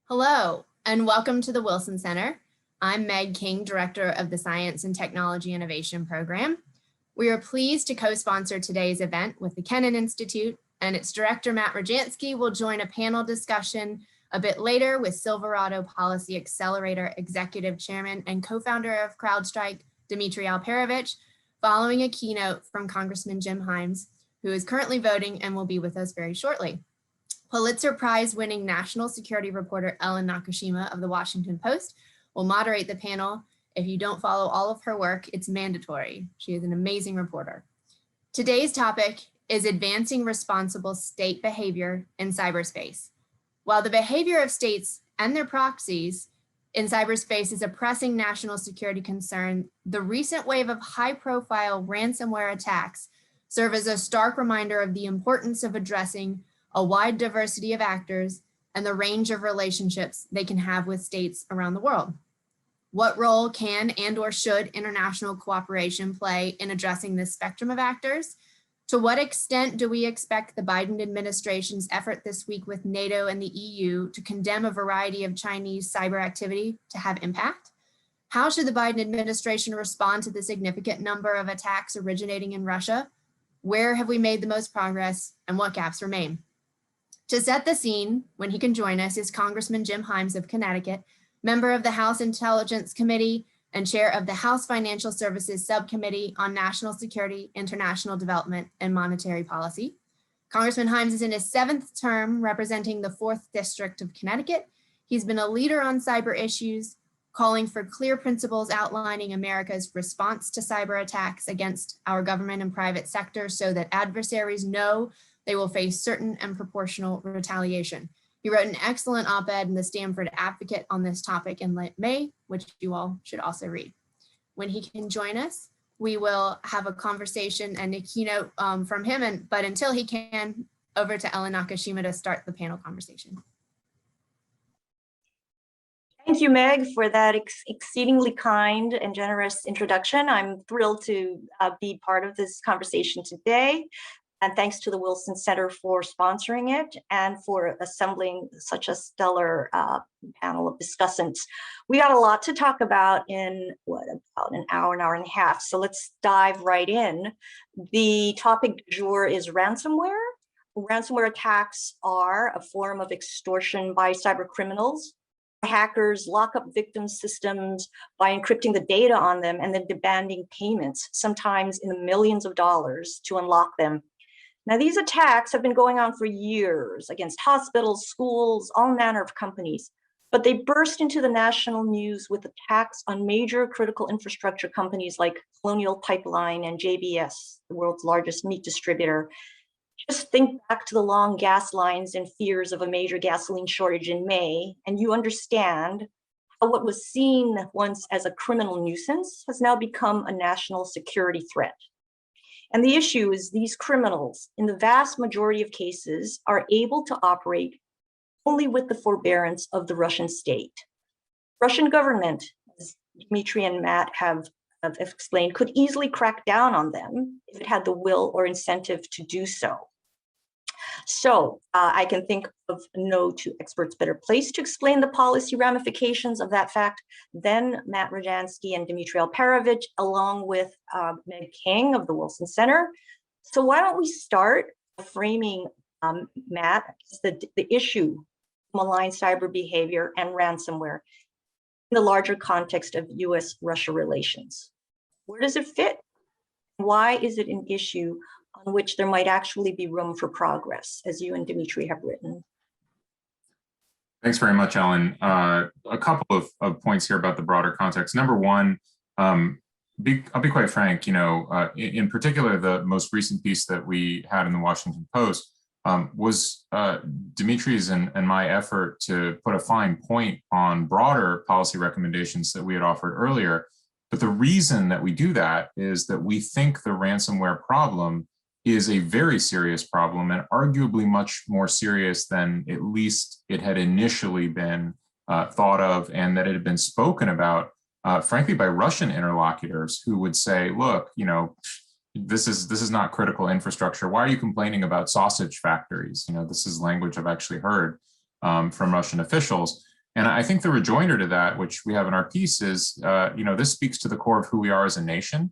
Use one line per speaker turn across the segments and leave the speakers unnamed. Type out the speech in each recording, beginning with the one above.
Hello, and welcome to the Wilson Center. I'm Meg King, Director of the Science and Technology Innovation Program. We are pleased to co-sponsor today's event with the Kennan Institute, and its director, Matt Rajansky, will join a panel discussion a bit later with Silverado Policy Accelerator Executive Chairman and co-founder of CrowdStrike, Dmitry Alperovich, following a keynote from Congressman Jim Himes, who is currently voting and will be with us very shortly. Pulitzer Prize-winning national security reporter Ellen Nakashima of the Washington Post will moderate the panel. If you don't follow all of her work, it's mandatory. She is an amazing reporter. Today's topic is advancing responsible state behavior in cyberspace. While the behavior of states and their proxies in cyberspace is a pressing national security concern, the recent wave of high-profile ransomware attacks serve as a stark reminder of the importance of addressing a wide diversity of actors and the range of relationships they can have with states around the world. What role can and/or should international cooperation play in addressing this spectrum of actors? To what extent do we expect the Biden administration's effort this week with NATO and the EU to condemn a variety of Chinese cyber activity to have impact? How should the Biden administration respond to the significant number of attacks originating in Russia? Where have we made the most progress and what gaps remain? To set the scene, when he can join us, is Congressman Jim Himes of Connecticut, member of the House Intelligence Committee and chair of the House Financial Services Subcommittee on National Security, International Development, and Monetary Policy. Congressman Himes is in his 7th term representing the 4th District of Connecticut. He's been a leader on cyber issues, calling for clear principles outlining America's response to cyber attacks against our government and private sector so that adversaries know they will face certain and proportional retaliation. He wrote an excellent op-ed in the Stanford Advocate on this topic in late May, which you all should also read. When he can join us, we will have a conversation and a keynote from him, but until he can, over to Ellen Nakashima to start the panel conversation.
Thank you, Meg, for that exceedingly kind and generous introduction. I'm thrilled to be part of this conversation today. And thanks to the Wilson Center for sponsoring it and for assembling such a stellar panel of discussants. We got a lot to talk about in about an hour and a half. So let's dive right in. The topic du jour is ransomware. Ransomware attacks are a form of extortion by cyber criminals. Hackers lock up victims' systems by encrypting the data on them and then demanding payments, sometimes in the millions of dollars, to unlock them. Now, these attacks have been going on for years against hospitals, schools, all manner of companies, but they burst into the national news with attacks on major critical infrastructure companies like Colonial Pipeline and JBS, the world's largest meat distributor. Just think back to the long gas lines and fears of a major gasoline shortage in May, and you understand how what was seen once as a criminal nuisance has now become a national security threat. And the issue is these criminals, in the vast majority of cases, are able to operate only with the forbearance of the Russian state. Russian government, as Dmitry and Matt have explained, could easily crack down on them if it had the will or incentive to do so. So I can think of no two experts better placed to explain the policy ramifications of that fact than Matt Rajansky and Dmitry Alperovich, along with Meg King of the Wilson Center. So why don't we start framing, Matt, the issue of malign cyber behavior and ransomware in the larger context of US-Russia relations. Where does it fit? Why is it an issue on which there might actually be room for progress, as you and Dmitry have written?
Thanks very much, Ellen. A couple of points here about the broader context. Number one, I'll be quite frank, in particular, the most recent piece that we had in the Washington Post was Dmitry's and my effort to put a fine point on broader policy recommendations that we had offered earlier. But the reason that we do that is that we think the ransomware problem is a very serious problem and arguably much more serious than at least it had initially been thought of, and that it had been spoken about, frankly, by Russian interlocutors who would say, look, this is not critical infrastructure. Why are you complaining about sausage factories? This is language I've actually heard from Russian officials. And I think the rejoinder to that, which we have in our piece, is this speaks to the core of who we are as a nation.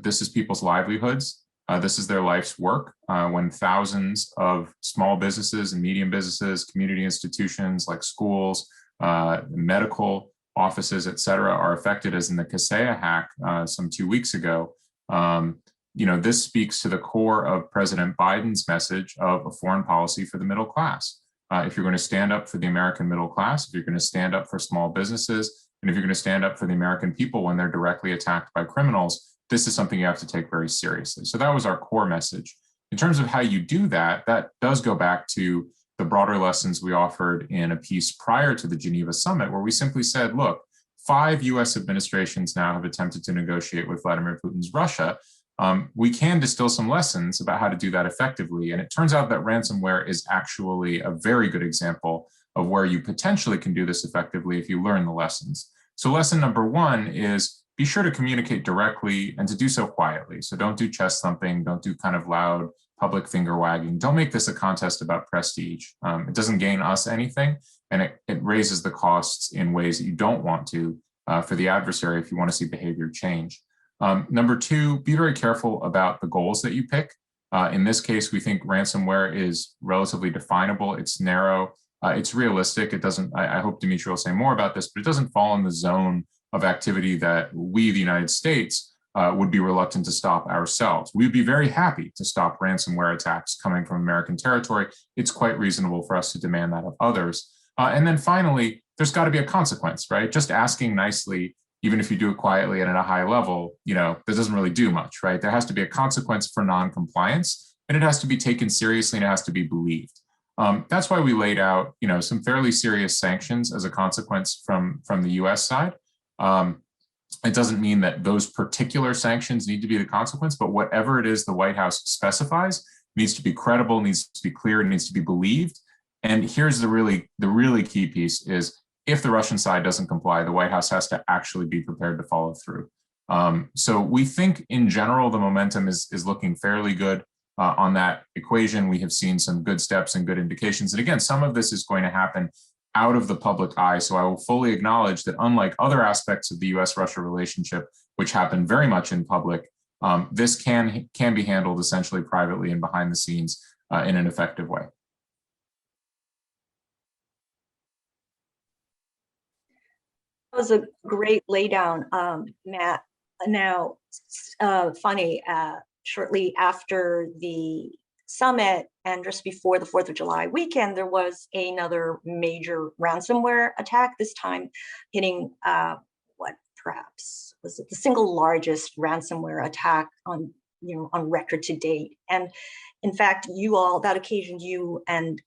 This is people's livelihoods. This is their life's work. When thousands of small businesses and medium businesses, community institutions like schools, medical offices, et cetera, are affected, as in the Kaseya hack some 2 weeks ago, this speaks to the core of President Biden's message of a foreign policy for the middle class. If you're going to stand up for the American middle class, if you're going to stand up for small businesses, and if you're going to stand up for the American people when they're directly attacked by criminals, this is something you have to take very seriously. So that was our core message. In terms of how you do that, that does go back to the broader lessons we offered in a piece prior to the Geneva summit, where we simply said, look, 5 US administrations now have attempted to negotiate with Vladimir Putin's Russia. We can distill some lessons about how to do that effectively. And it turns out that ransomware is actually a very good example of where you potentially can do this effectively if you learn the lessons. So lesson number 1 is be sure to communicate directly and to do so quietly. So don't do chest thumping, don't do kind of loud public finger wagging. Don't make this a contest about prestige. It doesn't gain us anything, and it raises the costs in ways that you don't want to for the adversary if you want to see behavior change. Number 2, be very careful about the goals that you pick. In this case, we think ransomware is relatively definable. It's narrow. It's realistic. It doesn't, I hope Dimitri will say more about this, but it doesn't fall in the zone of activity that we, the United States, would be reluctant to stop ourselves. We'd be very happy to stop ransomware attacks coming from American territory. It's quite reasonable for us to demand that of others. And then finally, there's got to be a consequence, right? Just asking nicely, even if you do it quietly and at a high level, that doesn't really do much, right? There has to be a consequence for non-compliance, and it has to be taken seriously, and it has to be believed. That's why we laid out, some fairly serious sanctions as a consequence from the US side. It doesn't mean that those particular sanctions need to be the consequence, but whatever it is the White House specifies needs to be credible, needs to be clear, needs to be believed. And here's the really key piece is if the Russian side doesn't comply, the White House has to actually be prepared to follow through. So we think in general, the momentum is looking fairly good on that equation. We have seen some good steps and good indications. And again, some of this is going to happen out of the public eye. So I will fully acknowledge that unlike other aspects of the US-Russia relationship, which happen very much in public, this can be handled essentially privately and behind the scenes in an effective way.
That was a great laydown, Matt. Now, funny, shortly after the summit and just before the 4th of July weekend, there was another major ransomware attack, this time hitting perhaps was it the single largest ransomware attack on record to date. And in fact, that occasioned you and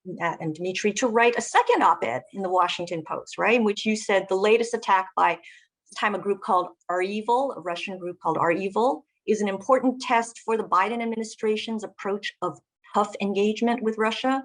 Matt and Dimitri to write a second op-ed in the Washington Post, right, in which you said the latest attack by a group called R-Evil, a Russian group called R-Evil, is an important test for the Biden administration's approach of tough engagement with Russia.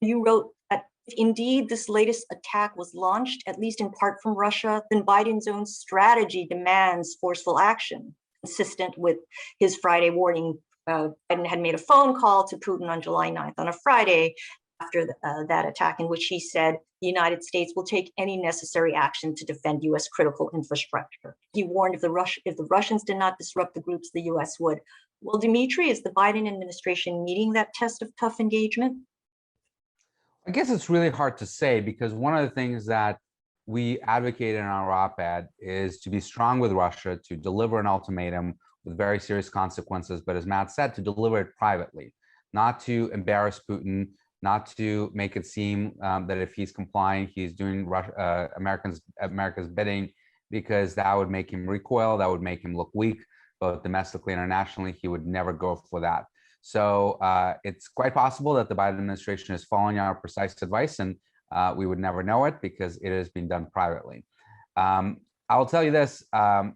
You wrote that if indeed this latest attack was launched, at least in part from Russia, then Biden's own strategy demands forceful action, consistent with his Friday warning. Biden had made a phone call to Putin on July 9th on a Friday after that attack, in which he said the United States will take any necessary action to defend U.S. critical infrastructure. He warned if the Russians did not disrupt the groups, the U.S. would. Well, Dimitri, is the Biden administration meeting that test of tough engagement?
I guess it's really hard to say, because one of the things that we advocate in our op-ed is to be strong with Russia, to deliver an ultimatum with very serious consequences, but as Matt said, to deliver it privately, not to embarrass Putin, not to make it seem that if he's complying, he's doing America's bidding, because that would make him recoil, that would make him look weak, both domestically and internationally. He would never go for that. So it's quite possible that the Biden administration is following our precise advice, and we would never know it because it has been done privately. I'll tell you this, a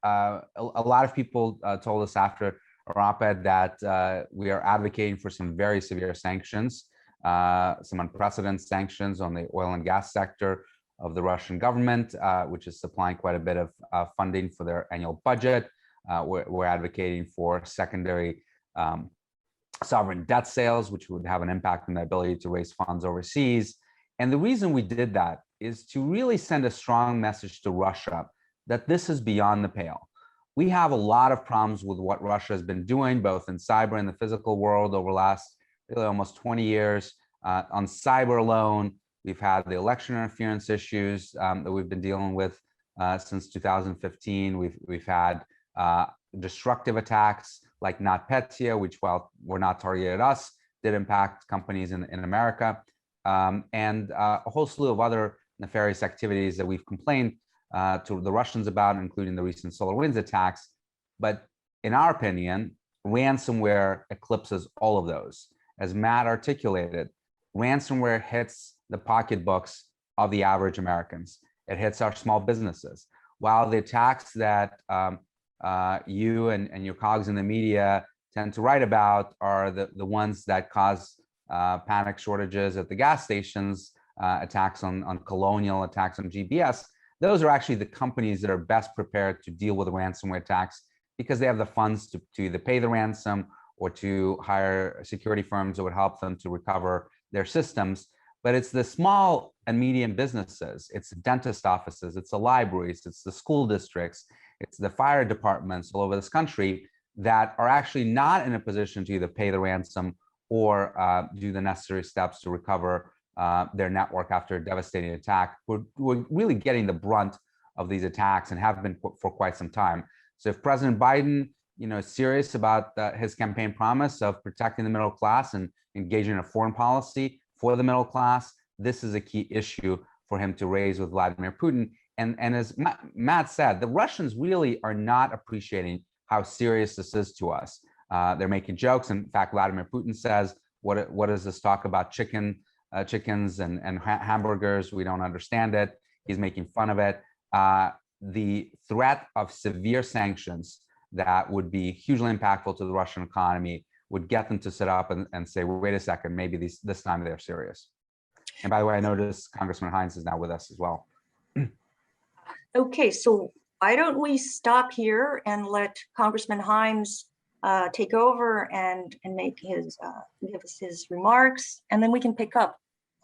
lot of people told us after our op-ed that we are advocating for some very severe sanctions, some unprecedented sanctions on the oil and gas sector of the Russian government, which is supplying quite a bit of funding for their annual budget. We're advocating for secondary sovereign debt sales, which would have an impact on the ability to raise funds overseas. And the reason we did that is to really send a strong message to Russia that this is beyond the pale. We have a lot of problems with what Russia has been doing, both in cyber and the physical world over the last really almost 20 years. On cyber alone, we've had the election interference issues that we've been dealing with since 2015. We've had destructive attacks like NotPetya, which, while were not targeted at us, did impact companies in America, and a whole slew of other nefarious activities that we've complained to the Russians about, including the recent SolarWinds attacks. But in our opinion, ransomware eclipses all of those. As Matt articulated, ransomware hits the pocketbooks of the average Americans. It hits our small businesses. While the attacks that you and your colleagues in the media tend to write about are the ones that cause panic shortages at the gas stations, attacks on Colonial, attacks on GBS, those are actually the companies that are best prepared to deal with ransomware attacks because they have the funds to either pay the ransom or to hire security firms that would help them to recover their systems. But it's the small and medium businesses, it's the dentist offices, it's the libraries, it's the school districts, it's the fire departments all over this country that are actually not in a position to either pay the ransom or do the necessary steps to recover their network after a devastating attack. We're really getting the brunt of these attacks and have been for quite some time. So if President Biden, is serious about his campaign promise of protecting the middle class and engaging in a foreign policy for the middle class, this is a key issue for him to raise with Vladimir Putin. And as Matt said, the Russians really are not appreciating how serious this is to us. They're making jokes. In fact, Vladimir Putin says, what is this talk about chickens and hamburgers? We don't understand it. He's making fun of it. The threat of severe sanctions that would be hugely impactful to the Russian economy would get them to sit up and say, well, wait a second, maybe this time they're serious. And by the way, I noticed Congressman Himes is now with us as well.
Okay, so why don't we stop here and let Congressman Himes take over and make his give us his remarks, and then we can pick up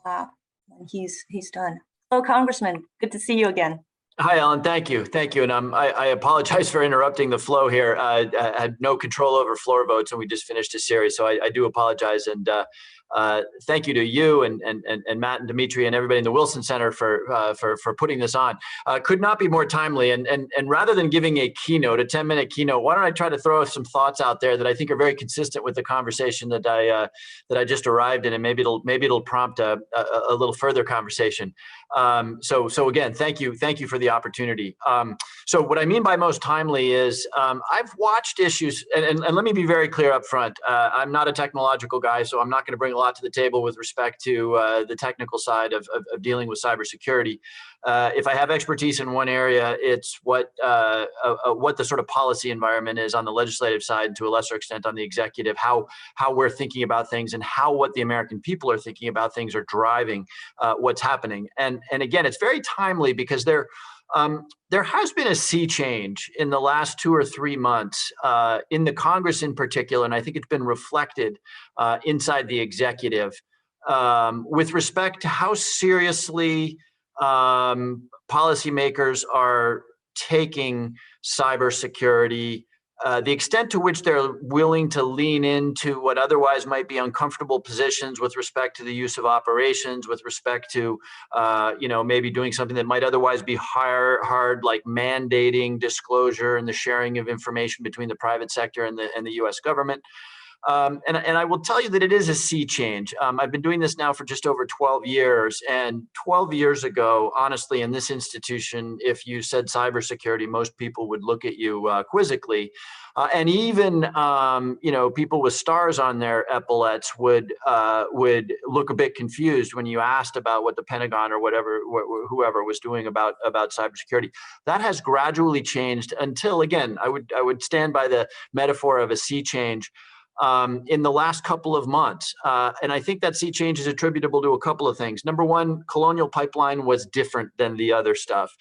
when he's done. Hello, Congressman. Good to see you again.
Hi, Ellen. Thank you. And I apologize for interrupting the flow here. I had no control over floor votes, and we just finished a series, so I do apologize. And thank you to you and Matt and Dimitri and everybody in the Wilson Center for putting this on. Could not be more timely. And rather than giving a keynote, a 10-minute keynote, why don't I try to throw some thoughts out there that I think are very consistent with the conversation that I just arrived in, and maybe it'll prompt a little further conversation. So again, thank you for the opportunity. So what I mean by most timely is I've watched issues, and let me be very clear up front. I'm not a technological guy, so I'm not going to bring a lot to the table with respect to the technical side of dealing with cybersecurity. If I have expertise in one area, it's what the sort of policy environment is on the legislative side, and to a lesser extent on the executive, how we're thinking about things and how what the American people are thinking about things are driving what's happening. And again, it's very timely because there has been a sea change in the last 2 or 3 months in the Congress in particular, and I think it's been reflected inside the executive with respect to how seriously policymakers are taking cybersecurity, the extent to which they're willing to lean into what otherwise might be uncomfortable positions with respect to the use of operations, with respect to, maybe doing something that might otherwise be hard, like mandating disclosure and the sharing of information between the private sector and the U.S. government. And I will tell you that it is a sea change. I've been doing this now for just over 12 years. And 12 years ago, honestly, in this institution, if you said cybersecurity, most people would look at you quizzically. And even, people with stars on their epaulets would look a bit confused when you asked about what the Pentagon or whoever was doing about cybersecurity. That has gradually changed until, again, I would stand by the metaphor of a sea change. in the last couple of months. And I think that sea change is attributable to a couple of things. Number one, Colonial Pipeline was different than the other stuff.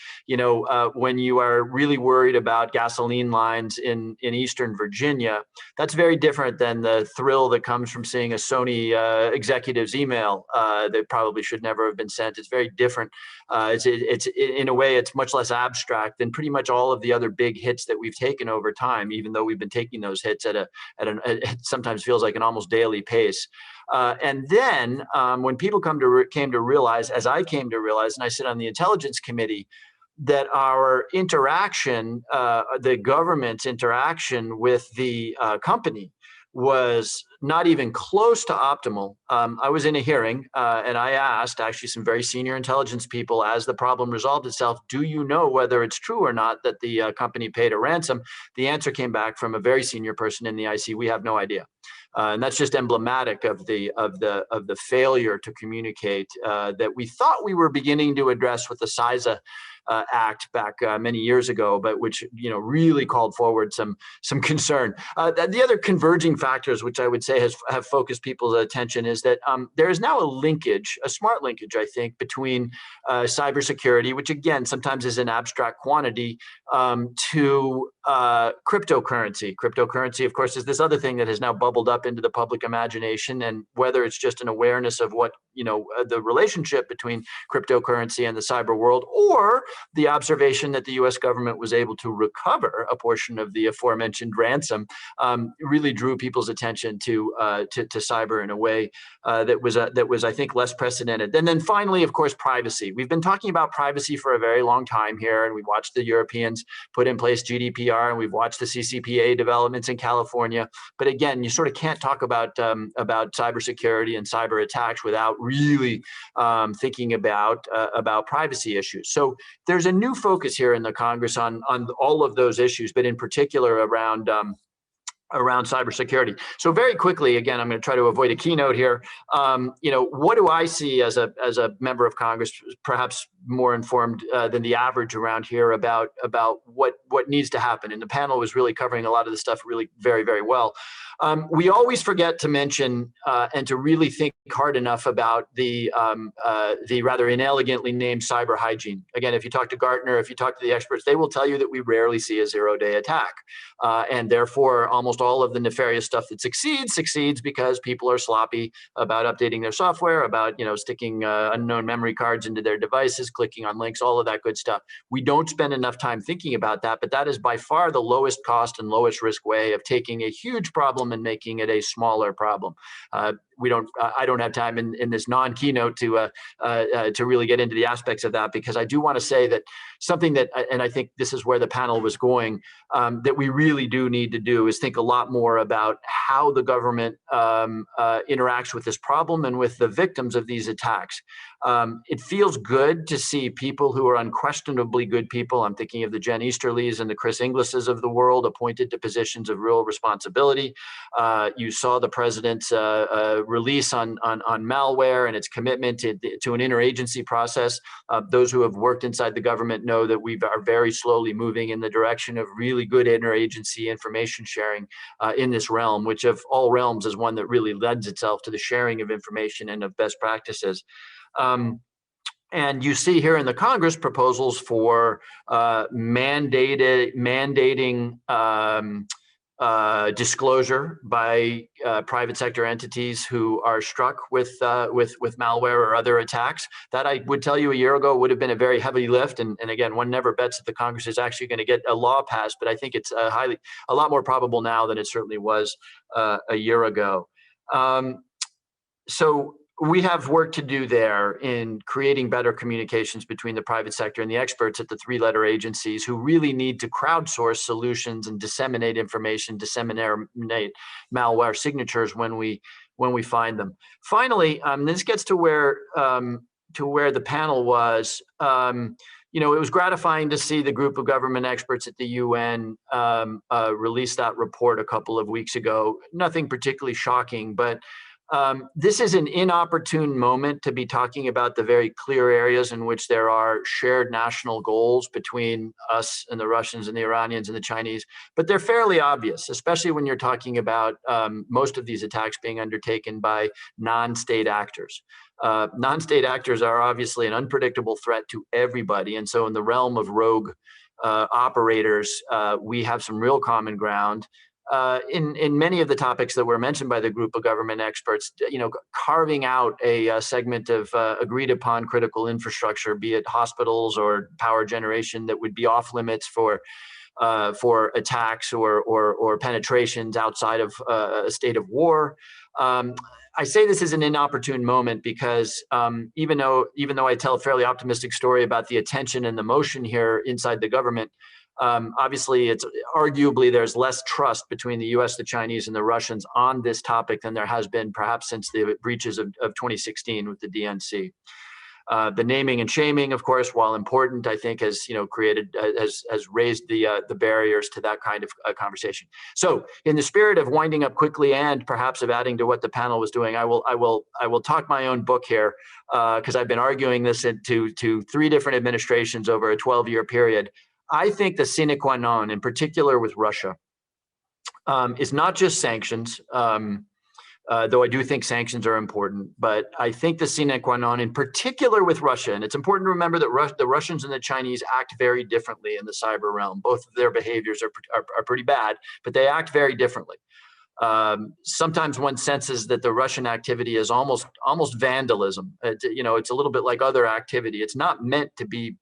When you are really worried about gasoline lines in Eastern Virginia, that's very different than the thrill that comes from seeing a Sony executive's email that probably should never have been sent. It's very different. It's in a way, it's much less abstract than pretty much all of the other big hits that we've taken over time, even though we've been taking those hits at it sometimes feels like an almost daily pace. And then when people came to realize, as I came to realize, and I sit on the Intelligence Committee, that our interaction, the government's interaction with the company was not even close to optimal. I was in a hearing and I asked actually some very senior intelligence people, as the problem resolved itself, do you know whether it's true or not that the company paid a ransom? The answer came back from a very senior person in the IC, we have no idea. And that's just emblematic of the failure to communicate that we thought we were beginning to address with the CISA Act back many years ago, but which really called forward some concern. The other converging factors, which I would say have focused people's attention, is that there is now a smart linkage, I think, between cybersecurity, which again sometimes is an abstract quantity, to cryptocurrency. Cryptocurrency, of course, is this other thing that has now bubbled up into the public imagination, and whether it's just an awareness of what the relationship between cryptocurrency and the cyber world, or the observation that the U.S. government was able to recover a portion of the aforementioned ransom, really drew people's attention to cyber in a way that was, I think, less precedented. And then finally, of course, privacy. We've been talking about privacy for a very long time here, and we watched the Europeans put in place GDPR, and we've watched the CCPA developments in California. But again, you sort of can't talk about cybersecurity and cyber attacks without really thinking about privacy issues. So there's a new focus here in the Congress on all of those issues, but in particular around cybersecurity. So very quickly, again, I'm going to try to avoid a keynote here. What do I see as a member of Congress, perhaps more informed than the average around here about what needs to happen? And the panel was really covering a lot of the stuff really very, very well. We always forget to mention and to really think hard enough about the rather inelegantly named cyber hygiene. Again, if you talk to Gartner, if you talk to the experts, they will tell you that we rarely see a zero-day attack. And therefore, almost all of the nefarious stuff that succeeds because people are sloppy about updating their software, about sticking unknown memory cards into their devices, clicking on links, all of that good stuff. We don't spend enough time thinking about that, but that is by far the lowest cost and lowest risk way of taking a huge problem and making it a smaller problem. I don't have time in this non-keynote to really get into the aspects of that, because I do want to say that something that, and I think this is where the panel was going, that we really do need to do is think a lot more about how the government interacts with this problem and with the victims of these attacks. It feels good to see people who are unquestionably good people. I'm thinking of the Jen Easterlys and the Chris Inglis's of the world appointed to positions of real responsibility. You saw the president's release on malware and its commitment to an interagency process. Those who have worked inside the government know that we are very slowly moving in the direction of really good interagency information sharing in this realm, which of all realms is one that really lends itself to the sharing of information and of best practices. And you see here in the Congress proposals for mandating disclosure by private sector entities who are struck with malware or other attacks. That I would tell you a year ago would have been a very heavy lift. And again, one never bets that the Congress is actually going to get a law passed, but I think it's a lot more probable now than it certainly was a year ago. So we have work to do there in creating better communications between the private sector and the experts at the three-letter agencies who really need to crowdsource solutions and disseminate information, disseminate malware signatures when we find them. Finally, this gets to where the panel was. It was gratifying to see the group of government experts at the UN release that report a couple of weeks ago. Nothing particularly shocking, but This is an inopportune moment to be talking about the very clear areas in which there are shared national goals between us and the Russians and the Iranians and the Chinese, but they're fairly obvious, especially when you're talking about most of these attacks being undertaken by non-state actors. Non-state actors are obviously an unpredictable threat to everybody, and so in the realm of rogue operators, we have some real common ground. In many of the topics that were mentioned by the group of government experts, carving out a segment of agreed upon critical infrastructure, be it hospitals or power generation, that would be off limits for attacks or penetrations outside of a state of war. I say this is an inopportune moment because even though I tell a fairly optimistic story about the attention and the motion here inside the government, obviously, it's arguably there's less trust between the U.S., the Chinese, and the Russians on this topic than there has been perhaps since the breaches of 2016 with the DNC. The naming and shaming, of course, while important, I think has raised the barriers to that kind of conversation. So, in the spirit of winding up quickly and perhaps of adding to what the panel was doing, I will talk my own book here because I've been arguing this to 3 different administrations over a 12-year period. I think the sine qua non, in particular with Russia, is not just sanctions, though I do think sanctions are important, but I think the sine qua non, in particular with Russia, and it's important to remember that the Russians and the Chinese act very differently in the cyber realm. Both of their behaviors are pretty bad, but they act very differently. Sometimes one senses that the Russian activity is almost vandalism. It's a little bit like other activity. It's not meant to be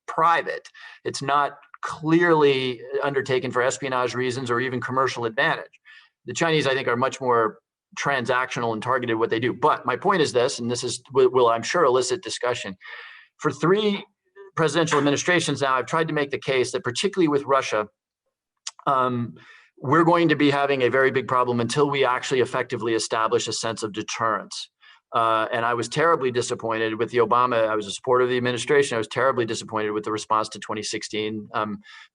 private. It's not clearly undertaken for espionage reasons or even commercial advantage. The Chinese, I think, are much more transactional and targeted what they do. But my point is this, and this will I'm sure elicit discussion. For 3 presidential administrations now, I've tried to make the case that particularly with Russia, we're going to be having a very big problem until we actually effectively establish a sense of deterrence. And I was terribly disappointed with the Obama. I was a supporter of the administration. I was terribly disappointed with the response to 2016,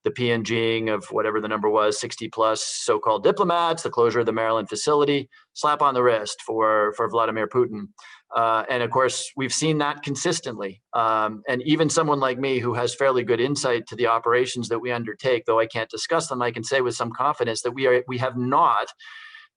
the PNGing of whatever the number was, 60 plus so-called diplomats, the closure of the Maryland facility, slap on the wrist for Vladimir Putin. And of course, we've seen that consistently. And even someone like me who has fairly good insight to the operations that we undertake, though I can't discuss them, I can say with some confidence that we have not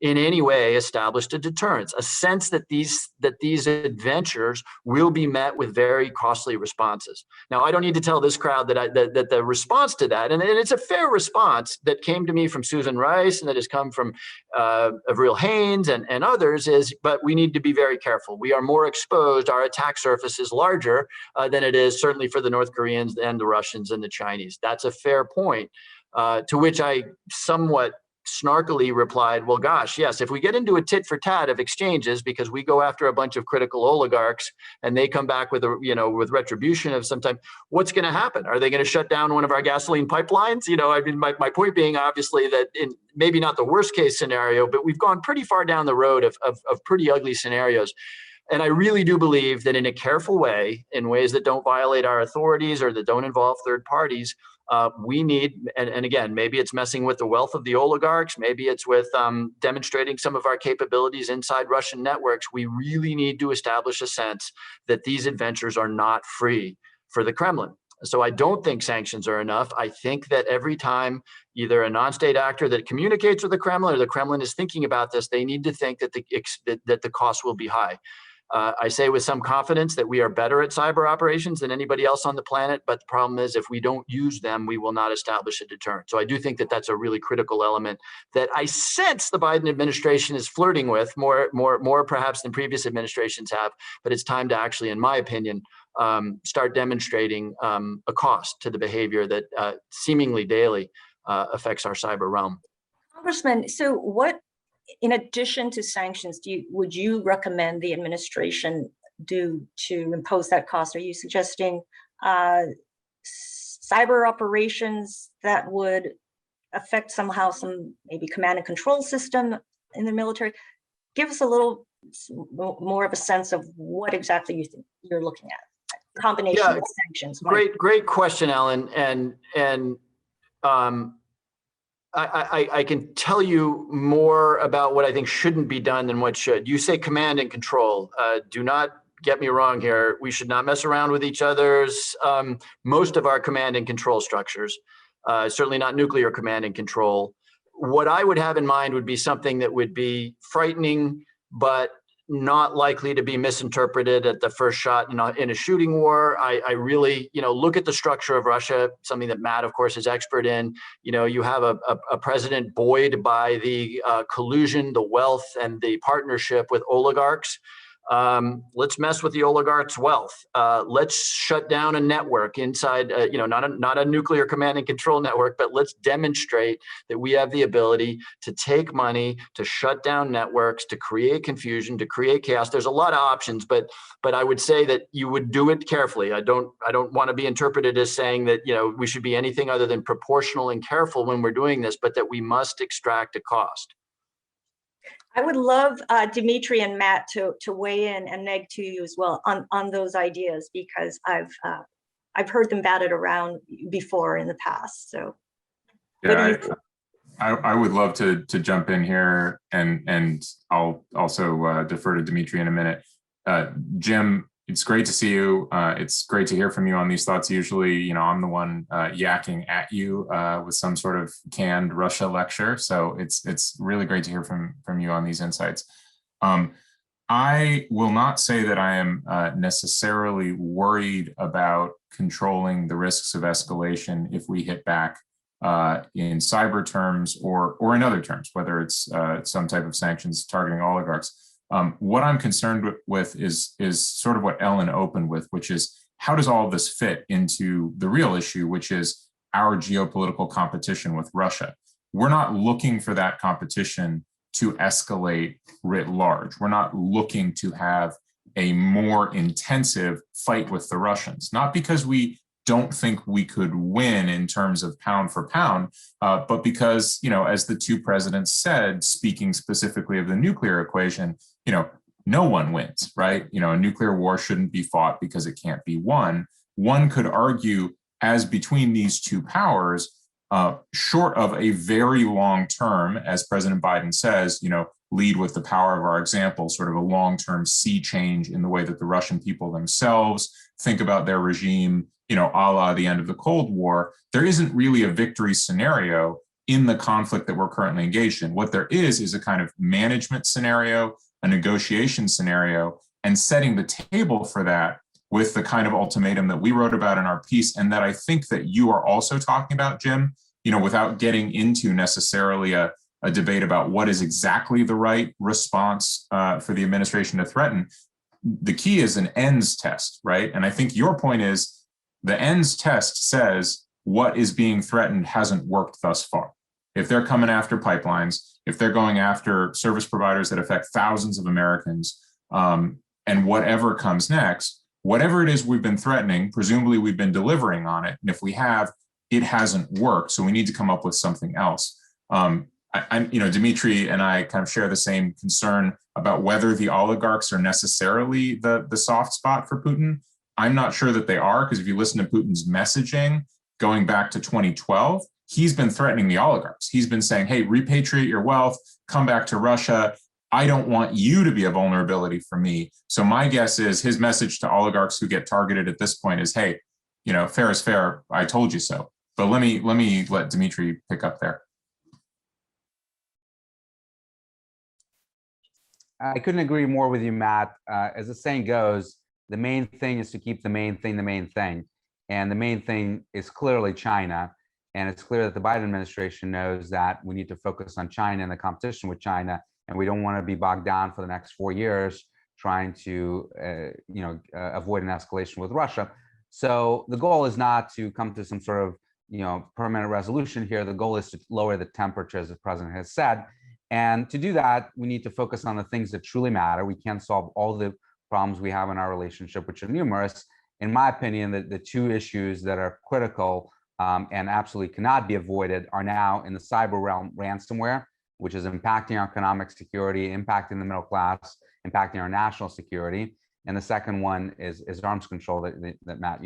in any way established a deterrence, a sense that these adventures will be met with very costly responses. Now, I don't need to tell this crowd that the response to that, and it's a fair response that came to me from Susan Rice and that has come from Avril Haines and others but we need to be very careful. We are more exposed. Our attack surface is larger than it is certainly for the North Koreans and the Russians and the Chinese. That's a fair point, to which I somewhat snarkily replied, well, gosh, yes, if we get into a tit for tat of exchanges because we go after a bunch of critical oligarchs and they come back with with retribution of some type, what's going to happen? Are they going to shut down one of our gasoline pipelines? My point being obviously that in maybe not the worst case scenario, but we've gone pretty far down the road of pretty ugly scenarios. And I really do believe that in a careful way, in ways that don't violate our authorities or that don't involve third parties, we need, and again, maybe it's messing with the wealth of the oligarchs, maybe it's with demonstrating some of our capabilities inside Russian networks. We really need to establish a sense that these adventures are not free for the Kremlin. So I don't think sanctions are enough. I think that every time either a non-state actor that communicates with the Kremlin or the Kremlin is thinking about this, they need to think that the cost will be high. I say with some confidence that we are better at cyber operations than anybody else on the planet, but the problem is if we don't use them, we will not establish a deterrent. So I do think that that's a really critical element that I sense the Biden administration is flirting with more perhaps than previous administrations have, but it's time to actually, in my opinion, start demonstrating a cost to the behavior that seemingly daily affects our cyber realm.
Congressman, so what, in addition to sanctions, would you recommend the administration do to impose that cost? Are you suggesting cyber operations that would affect somehow some maybe command and control system in the military? Give us a little more of a sense of what exactly you think you're looking at. Combination with sanctions.
Great question, Ellen. And I can tell you more about what I think shouldn't be done than what should. You say command and control. Do not get me wrong here. We should not mess around with each other's, most of our command and control structures, certainly not nuclear command and control. What I would have in mind would be something that would be frightening, but not likely to be misinterpreted at the first shot in a shooting war. I really, look at the structure of Russia, something that Matt, of course, is expert in. You have a president buoyed by the collusion, the wealth, and the partnership with oligarchs. Let's mess with the oligarchs' wealth. Let's shut down a network inside, not a nuclear command and control network, but let's demonstrate that we have the ability to take money, to shut down networks, to create confusion, to create chaos. There's a lot of options, but I would say that you would do it carefully. I don't want to be interpreted as saying that, we should be anything other than proportional and careful when we're doing this, but that we must extract a cost.
I would love Dimitri and Matt to weigh in, and Meg to you as well on those ideas, because I've heard them batted around before in the past. So, what do you think?
I would love to jump in here, and I'll also defer to Dimitri in a minute. Jim, it's great to see you. It's great to hear from you on these thoughts. Usually, I'm the one yakking at you with some sort of canned Russia lecture. So it's really great to hear from you on these insights. I will not say that I am necessarily worried about controlling the risks of escalation if we hit back in cyber terms or in other terms, whether it's some type of sanctions targeting oligarchs. What I'm concerned with is sort of what Ellen opened with, which is how does all of this fit into the real issue, which is our geopolitical competition with Russia. We're not looking for that competition to escalate writ large. We're not looking to have a more intensive fight with the Russians, not because we don't think we could win in terms of pound for pound, but because, as the two presidents said, speaking specifically of the nuclear equation, no one wins, right? A nuclear war shouldn't be fought because it can't be won. One could argue, as between these two powers, short of a very long term, as President Biden says, lead with the power of our example, sort of a long-term sea change in the way that the Russian people themselves think about their regime, a la the end of the Cold War, there isn't really a victory scenario in the conflict that we're currently engaged in. What there is a kind of management scenario, a negotiation scenario, and setting the table for that with the kind of ultimatum that we wrote about in our piece, and that I think that you are also talking about, Jim, without getting into necessarily a debate about what is exactly the right response for the administration to threaten. The key is an ends test, right? And I think your point is the ends test says what is being threatened hasn't worked thus far. If they're coming after pipelines, if they're going after service providers that affect thousands of Americans, and whatever comes next, whatever it is we've been threatening, presumably we've been delivering on it. And if we have, it hasn't worked. So we need to come up with something else. Dimitri and I kind of share the same concern about whether the oligarchs are necessarily the soft spot for Putin. I'm not sure that they are, because if you listen to Putin's messaging going back to 2012, he's been threatening the oligarchs. He's been saying, hey, repatriate your wealth, come back to Russia. I don't want you to be a vulnerability for me. So my guess is his message to oligarchs who get targeted at this point is, hey, fair is fair. I told you so. But let me let Dimitri pick up there.
I couldn't agree more with you, Matt. As the saying goes, the main thing is to keep the main thing the main thing. And the main thing is clearly China. And it's clear that the Biden administration knows that we need to focus on China and the competition with China. And we don't want to be bogged down for the next 4 years trying to avoid an escalation with Russia. So the goal is not to come to some sort of permanent resolution here. The goal is to lower the temperature, as the president has said. And to do that, we need to focus on the things that truly matter. We can't solve all the problems we have in our relationship, which are numerous. In my opinion, the two issues that are critical and absolutely cannot be avoided are now in the cyber realm: ransomware, which is impacting our economic security, impacting the middle class, impacting our national security. And the second one is arms control that Matt,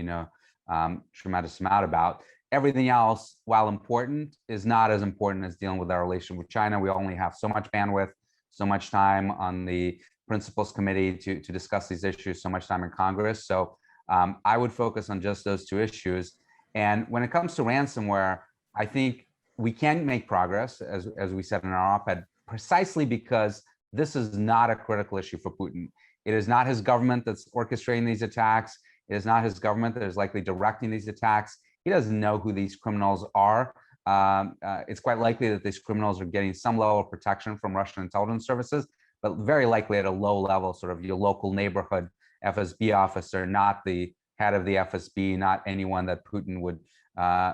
tremendous amount about. everything else, while important, is not as important as dealing with our relation with China. We only have so much bandwidth, so much time on the Principals Committee to discuss these issues, so much time in Congress. So I would focus on just those two issues. And when it comes to ransomware, I think we can make progress, as we said in our op-ed, precisely because this is not a critical issue for Putin. It is not his government that's orchestrating these attacks. It is not his government that is likely directing these attacks. He doesn't know who these criminals are. It's quite likely that these criminals are getting some level of protection from Russian intelligence services, but very likely at a low level, sort of your local neighborhood FSB officer, not the head of the FSB, not anyone that Putin would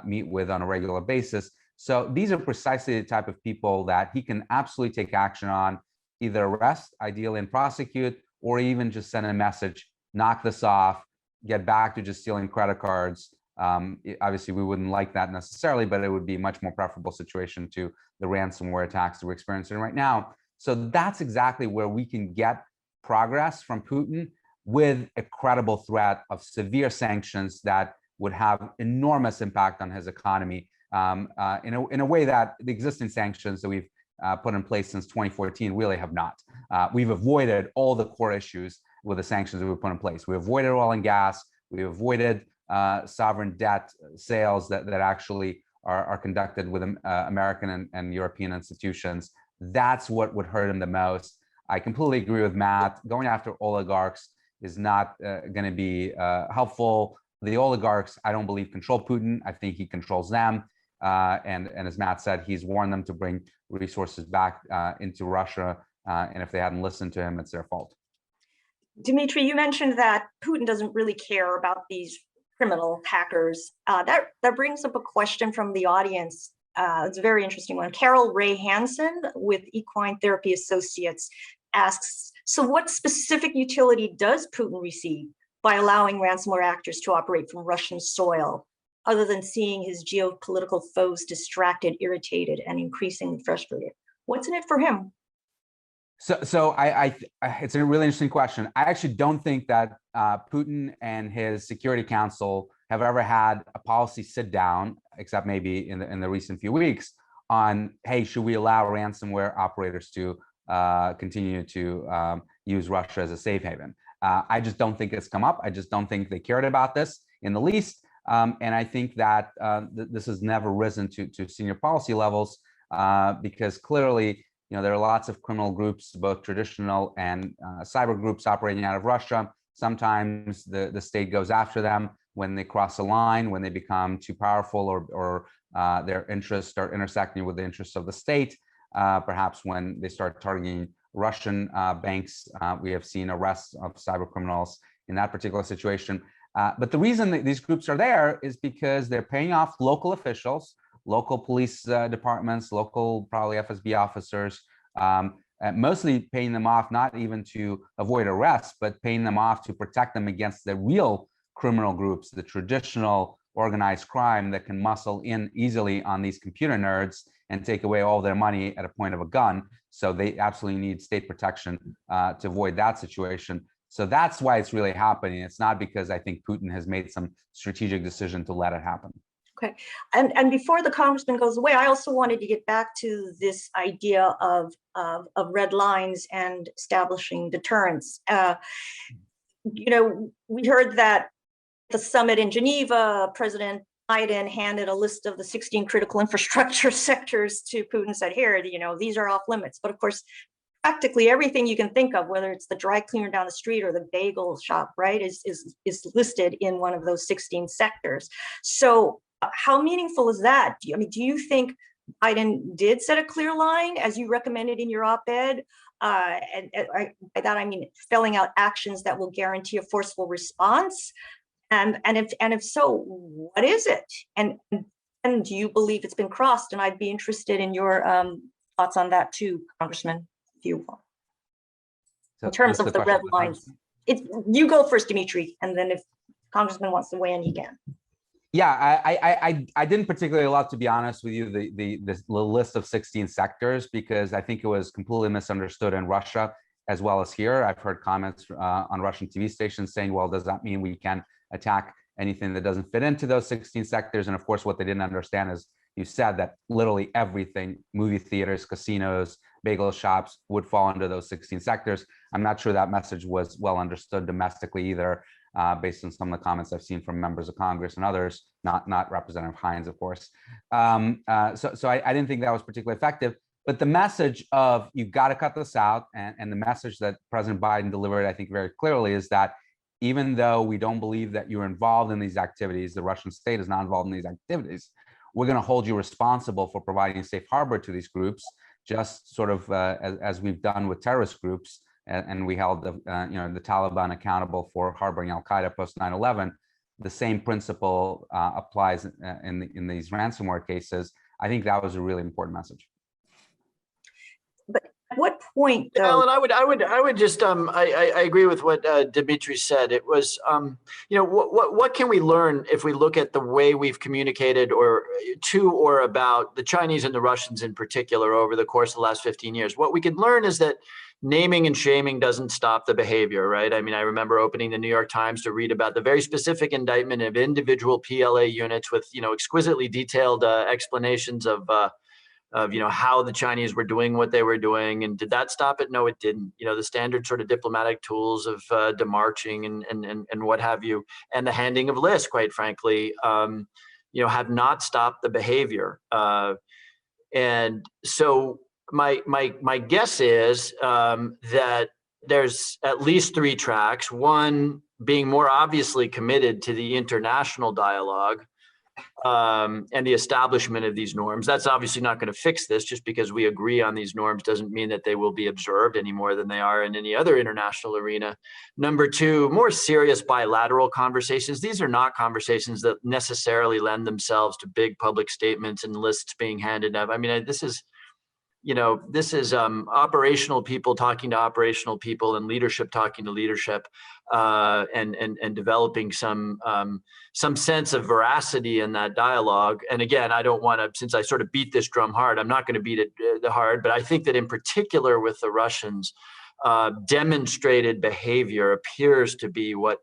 meet with on a regular basis. So these are precisely the type of people that he can absolutely take action on, either arrest, ideally, and prosecute, or even just send a message, knock this off, get back to just stealing credit cards. Obviously, we wouldn't like that necessarily, but it would be a much more preferable situation to the ransomware attacks that we're experiencing right now. So that's exactly where we can get progress from Putin with a credible threat of severe sanctions that would have enormous impact on his economy in a way that the existing sanctions that we've put in place since 2014 really have not. We've avoided all the core issues with the sanctions that we put in place. We avoided oil and gas. We avoided sovereign debt sales that actually are conducted with American and European institutions. That's what would hurt him the most. I completely agree with Matt. Going after oligarchs is not going to be helpful. The oligarchs, I don't believe, control Putin. I think he controls them. And as Matt said, he's warned them to bring resources back into Russia. And if they hadn't listened to him, it's their fault.
Dmitry, you mentioned that Putin doesn't really care about these criminal hackers. That brings up a question from the audience. It's a very interesting one. Carol Ray Hansen with Equine Therapy Associates asks, so what specific utility does Putin receive by allowing ransomware actors to operate from Russian soil, other than seeing his geopolitical foes distracted, irritated, and increasingly frustrated? What's in it for him?
So it's a really interesting question. I actually don't think that Putin and his Security Council have ever had a policy sit down, except maybe in the recent few weeks, on, hey, should we allow ransomware operators to continue to use Russia as a safe haven? I just don't think it's come up. I just don't think they cared about this in the least. And I think that this has never risen to senior policy levels because clearly, there are lots of criminal groups, both traditional and cyber groups operating out of Russia. Sometimes the state goes after them when they cross a line, when they become too powerful or their interests are intersecting with the interests of the state. Perhaps when they start targeting Russian banks, we have seen arrests of cyber criminals in that particular situation. But the reason that these groups are there is because they're paying off local officials, local police departments, local probably FSB officers, mostly paying them off not even to avoid arrest, but paying them off to protect them against the real criminal groups, the traditional organized crime that can muscle in easily on these computer nerds and take away all their money at a point of a gun. So they absolutely need state protection to avoid that situation. So that's why it's really happening. It's not because I think Putin has made some strategic decision to let it happen.
Okay, and before the congressman goes away, I also wanted to get back to this idea of red lines and establishing deterrence. We heard that the summit in Geneva, President Biden handed a list of the 16 critical infrastructure sectors to Putin and said, here, these are off limits. But of course, practically everything you can think of, whether it's the dry cleaner down the street or the bagel shop, right, is listed in one of those 16 sectors. So how meaningful is that? Do you think Biden did set a clear line, as you recommended in your op-ed? And by that I mean spelling out actions that will guarantee a forceful response. And if so, what is it? And do you believe it's been crossed? And I'd be interested in your thoughts on that too, Congressman, if you want. In terms of the red lines, you go first, Dmitry, and then if Congressman wants to weigh in, he can.
Yeah, I didn't particularly love, to be honest with you, the list of 16 sectors, because I think it was completely misunderstood in Russia as well as here. I've heard comments on Russian TV stations saying, well, does that mean we can attack anything that doesn't fit into those 16 sectors. And of course, what they didn't understand is you said that literally everything, movie theaters, casinos, bagel shops would fall under those 16 sectors. I'm not sure that message was well understood domestically either, based on some of the comments I've seen from members of Congress and others, not Representative Himes, of course. So I didn't think that was particularly effective. But the message of you've got to cut this out, and the message that President Biden delivered, I think, very clearly is that even though we don't believe that you're involved in these activities, the Russian state is not involved in these activities, we're going to hold you responsible for providing a safe harbor to these groups, just sort of as we've done with terrorist groups, and we held the Taliban accountable for harboring Al-Qaeda post 9/11. The same principle applies in these ransomware cases. I think that was a really important message.
But at what point, though?
Alan, I would just I agree with what Dmitry said. It was what can we learn if we look at the way we've communicated or about the Chinese and the Russians in particular over the course of the last 15 years? What we can learn is that naming and shaming doesn't stop the behavior, right? I mean, I remember opening the New York Times to read about the very specific indictment of individual PLA units with exquisitely detailed explanations of how the Chinese were doing what they were doing. And did that stop it? No, it didn't. The standard sort of diplomatic tools of demarching and what have you, and the handing of lists, quite frankly, have not stopped the behavior. And so my guess is that there's at least 3 tracks. One, being more obviously committed to the international dialogue, and the establishment of these norms. That's obviously not going to fix this. Just because we agree on these norms doesn't mean that they will be observed any more than they are in any other international arena. Number 2, more serious bilateral conversations. These are not conversations that necessarily lend themselves to big public statements and lists being handed up. I mean, this is operational people talking to operational people and leadership talking to leadership, and developing some sense of veracity in that dialogue. And again, I don't want to, since I sort of beat this drum hard, I'm not going to beat it hard, but I think that in particular with the Russians, demonstrated behavior appears to be what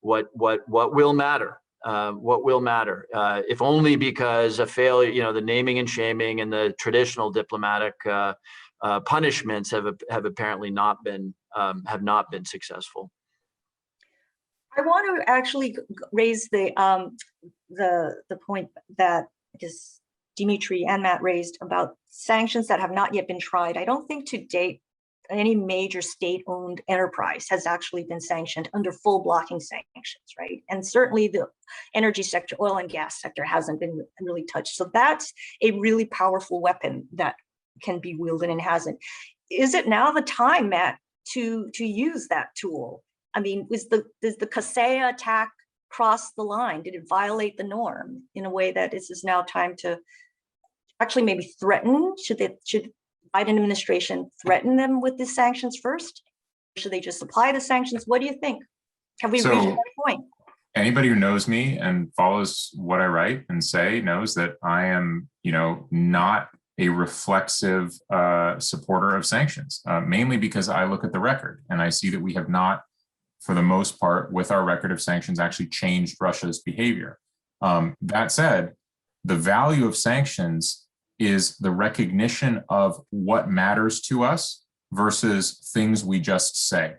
will matter. What will matter, if only because a failure, the naming and shaming and the traditional diplomatic punishments have apparently not been successful.
I want to actually raise the point that Dmitry and Matt raised about sanctions that have not yet been tried. I don't think to date any major state-owned enterprise has actually been sanctioned under full blocking sanctions, right? And certainly the energy sector, oil and gas sector, hasn't been really touched. So that's a really powerful weapon that can be wielded and hasn't. Is it now the time, Matt, to use that tool? I mean, does the Kaseya attack cross the line? Did it violate the norm in a way that this is now time to actually maybe threaten? Should Biden administration threaten them with the sanctions first? Should they just apply the sanctions? What do you think? Have we reached that point?
Anybody who knows me and follows what I write and say knows that I am, not a reflexive supporter of sanctions, mainly because I look at the record and I see that we have not, for the most part, with our record of sanctions, actually changed Russia's behavior. That said, the value of sanctions is the recognition of what matters to us versus things we just say.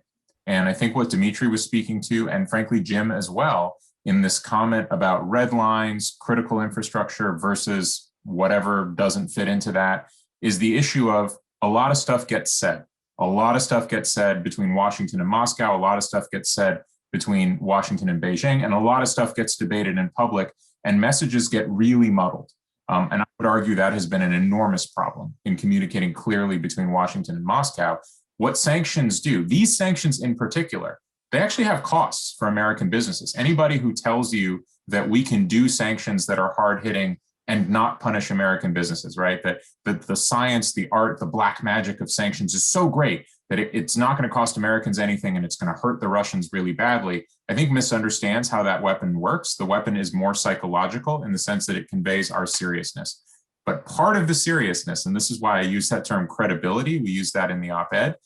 And I think what Dmitry was speaking to, and frankly, Jim as well, in this comment about red lines, critical infrastructure versus whatever doesn't fit into that, is the issue of a lot of stuff gets said. A lot of stuff gets said between Washington and Moscow. A lot of stuff gets said between Washington and Beijing, and a lot of stuff gets debated in public, and messages get really muddled. And I would argue that has been an enormous problem in communicating clearly between Washington and Moscow. What sanctions do, these sanctions in particular, they actually have costs for American businesses. Anybody who tells you that we can do sanctions that are hard-hitting and not punish American businesses, right? That the science, the art, the black magic of sanctions is so great that it's not going to cost Americans anything and it's going to hurt the Russians really badly, I think misunderstands how that weapon works. The weapon is more psychological in the sense that it conveys our seriousness. But part of the seriousness, and this is why I use that term credibility, we use that in the op-ed,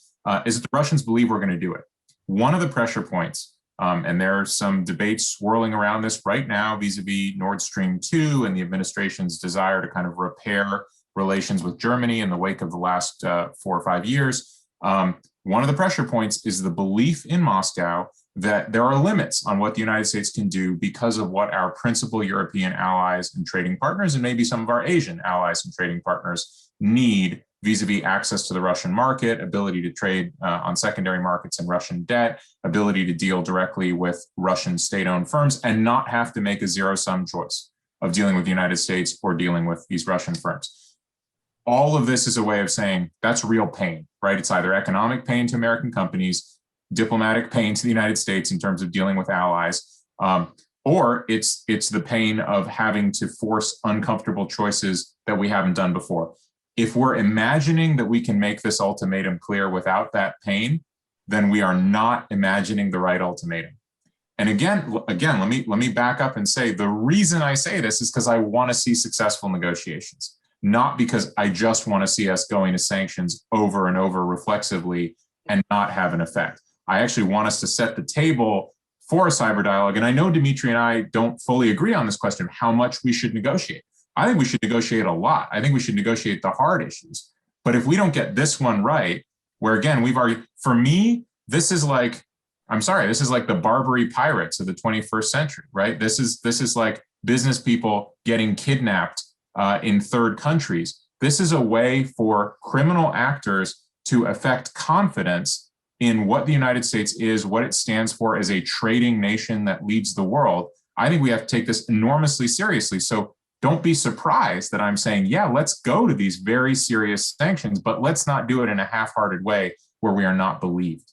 is that the Russians believe we're going to do it. One of the pressure points And there are some debates swirling around this right now vis-a-vis Nord Stream 2 and the administration's desire to kind of repair relations with Germany in the wake of the last 4 or 5 years. One of the pressure points is the belief in Moscow that there are limits on what the United States can do because of what our principal European allies and trading partners, and maybe some of our Asian allies and trading partners, need vis-a-vis access to the Russian market, ability to trade on secondary markets and Russian debt, ability to deal directly with Russian state-owned firms, and not have to make a zero-sum choice of dealing with the United States or dealing with these Russian firms. All of this is a way of saying that's real pain, right? It's either economic pain to American companies, diplomatic pain to the United States in terms of dealing with allies, or it's the pain of having to force uncomfortable choices that we haven't done before. If we're imagining that we can make this ultimatum clear without that pain, then we are not imagining the right ultimatum. And again, let me back up and say the reason I say this is because I want to see successful negotiations, not because I just want to see us going to sanctions over and over reflexively and not have an effect. I actually want us to set the table for a cyber dialogue. And I know Dimitri and I don't fully agree on this question of how much we should negotiate. I think we should negotiate a lot. I think we should negotiate the hard issues. But if we don't get this one right, where again, we've already, for me, this is like, I'm sorry, this is like the Barbary pirates of the 21st century, right? This is like business people getting kidnapped in third countries. This is a way for criminal actors to affect confidence in what the United States is, what it stands for as a trading nation that leads the world. I think we have to take this enormously seriously. So don't be surprised that I'm saying, yeah, let's go to these very serious sanctions, but let's not do it in a half-hearted way where we are not believed.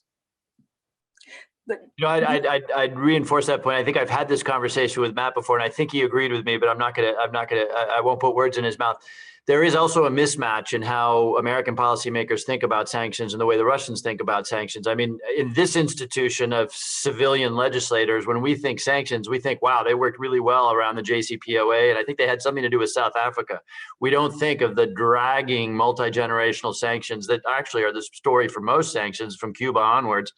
You know, I'd reinforce that point. I think I've had this conversation with Matt before, and I think he agreed with me, but I won't put words in his mouth. There is also a mismatch in how American policymakers think about sanctions and the way the Russians think about sanctions. I mean, in this institution of civilian legislators, when we think sanctions, we think, wow, they worked really well around the JCPOA, and I think they had something to do with South Africa. We don't think of the dragging multi-generational sanctions that actually are the story for most sanctions from Cuba onwards.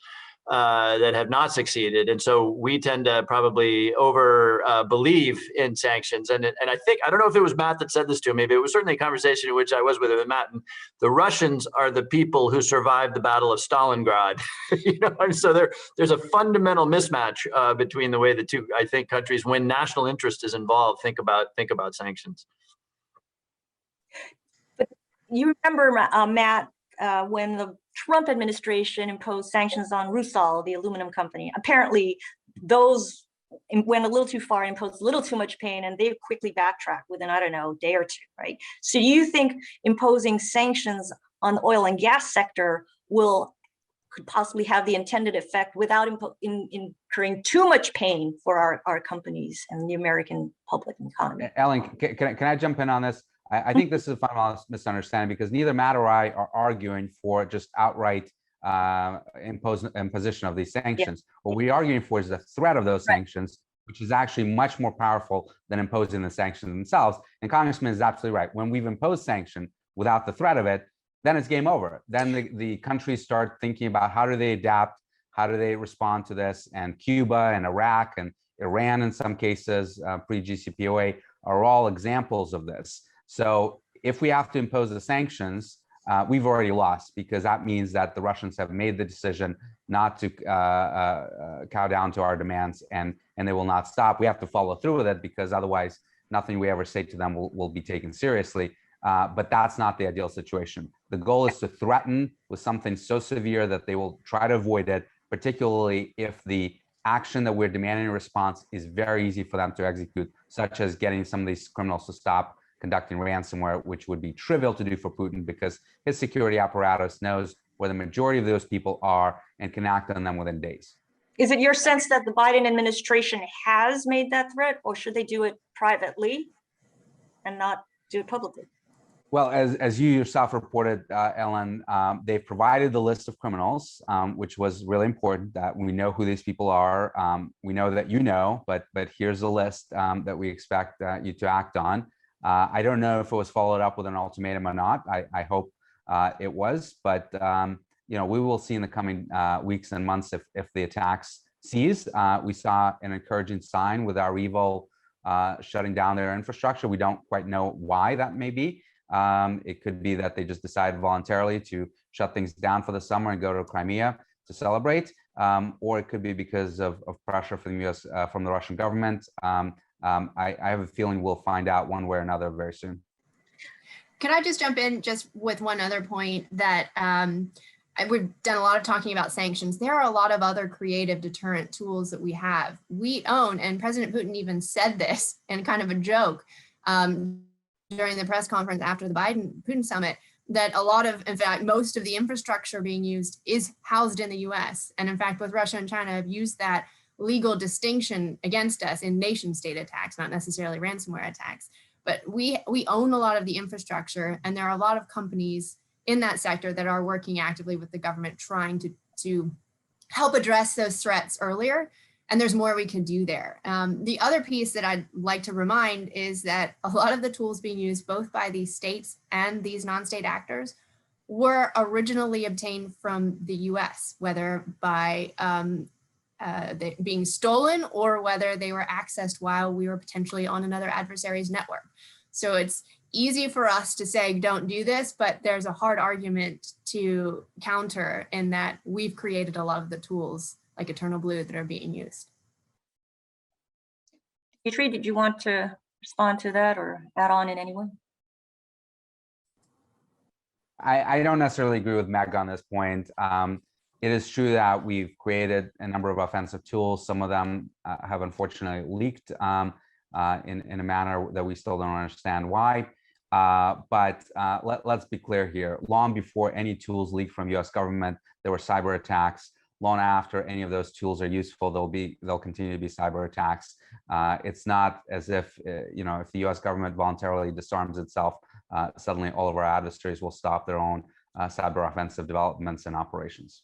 That have not succeeded. And so we tend to probably believe in sanctions. And I think, I don't know if it was Matt that said this to me, but it was certainly a conversation in which I was with Matt. And the Russians are the people who survived the Battle of Stalingrad. You know, and so there's a fundamental mismatch between the way the two, I think, countries, when national interest is involved, think about sanctions.
But you remember, Matt, when the Trump administration imposed sanctions on Rusal, the aluminum company. Apparently, those went a little too far, imposed a little too much pain, and they quickly backtracked within, I don't know, a day or two, right? So do you think imposing sanctions on the oil and gas sector could possibly have the intended effect without incurring too much pain for our companies and the American public and economy?
Ellen, can I jump in on this? I think this is a fundamental misunderstanding because neither Matt or I are arguing for just outright imposition of these sanctions. Yeah. What we're arguing for is the threat of those sanctions, which is actually much more powerful than imposing the sanctions themselves. And Congressman is absolutely right. When we've imposed sanction without the threat of it, then it's game over. Then the countries start thinking about how do they adapt, how do they respond to this, and Cuba and Iraq and Iran in some cases, pre-JCPOA, are all examples of this. So if we have to impose the sanctions, we've already lost because that means that the Russians have made the decision not to cow down to our demands and they will not stop. We have to follow through with it because otherwise nothing we ever say to them will be taken seriously. But that's not the ideal situation. The goal is to threaten with something so severe that they will try to avoid it, particularly if the action that we're demanding in response is very easy for them to execute, such as getting some of these criminals to stop conducting ransomware, which would be trivial to do for Putin because his security apparatus knows where the majority of those people are and can act on them within days.
Is it your sense that the Biden administration has made that threat, or should they do it privately and not do it publicly?
Well, as you yourself reported, Ellen, they've provided the list of criminals, which was really important that we know who these people are. We know that you know, but here's a list that we expect you to act on. I don't know if it was followed up with an ultimatum or not. I hope it was, but you know, we will see in the coming weeks and months if the attacks sees. We saw an encouraging sign with our Evo shutting down their infrastructure. We don't quite know why that may be. It could be that they just decided voluntarily to shut things down for the summer and go to Crimea to celebrate, or it could be because of pressure from the US, from the Russian government. I have a feeling we'll find out one way or another very soon.
Could I just jump in just with one other point that we've done a lot of talking about sanctions. There are a lot of other creative deterrent tools that we have. We own, and President Putin even said this in kind of a joke during the press conference after the Biden-Putin summit, that a lot of, in fact, most of the infrastructure being used is housed in the US. And in fact, both Russia and China have used that legal distinction against us in nation state attacks, not necessarily ransomware attacks. But we own a lot of the infrastructure, and there are a lot of companies in that sector that are working actively with the government trying to help address those threats earlier. And there's more we can do there. The other piece that I'd like to remind is that a lot of the tools being used both by these states and these non-state actors were originally obtained from the US, whether by being stolen or whether they were accessed while we were potentially on another adversary's network. So it's easy for us to say, don't do this, but there's a hard argument to counter in that we've created a lot of the tools like Eternal Blue that are being used.
Dimitri, did you want to respond to that or add on in any way?
I don't necessarily agree with Meg on this point. It is true that we've created a number of offensive tools. Some of them have unfortunately leaked in a manner that we still don't understand why. But let's be clear here. Long before any tools leaked from US government, there were cyber attacks. Long after any of those tools are useful, they'll continue to be cyber attacks. It's not as if, if the US government voluntarily disarms itself, suddenly all of our adversaries will stop their own cyber offensive developments and operations.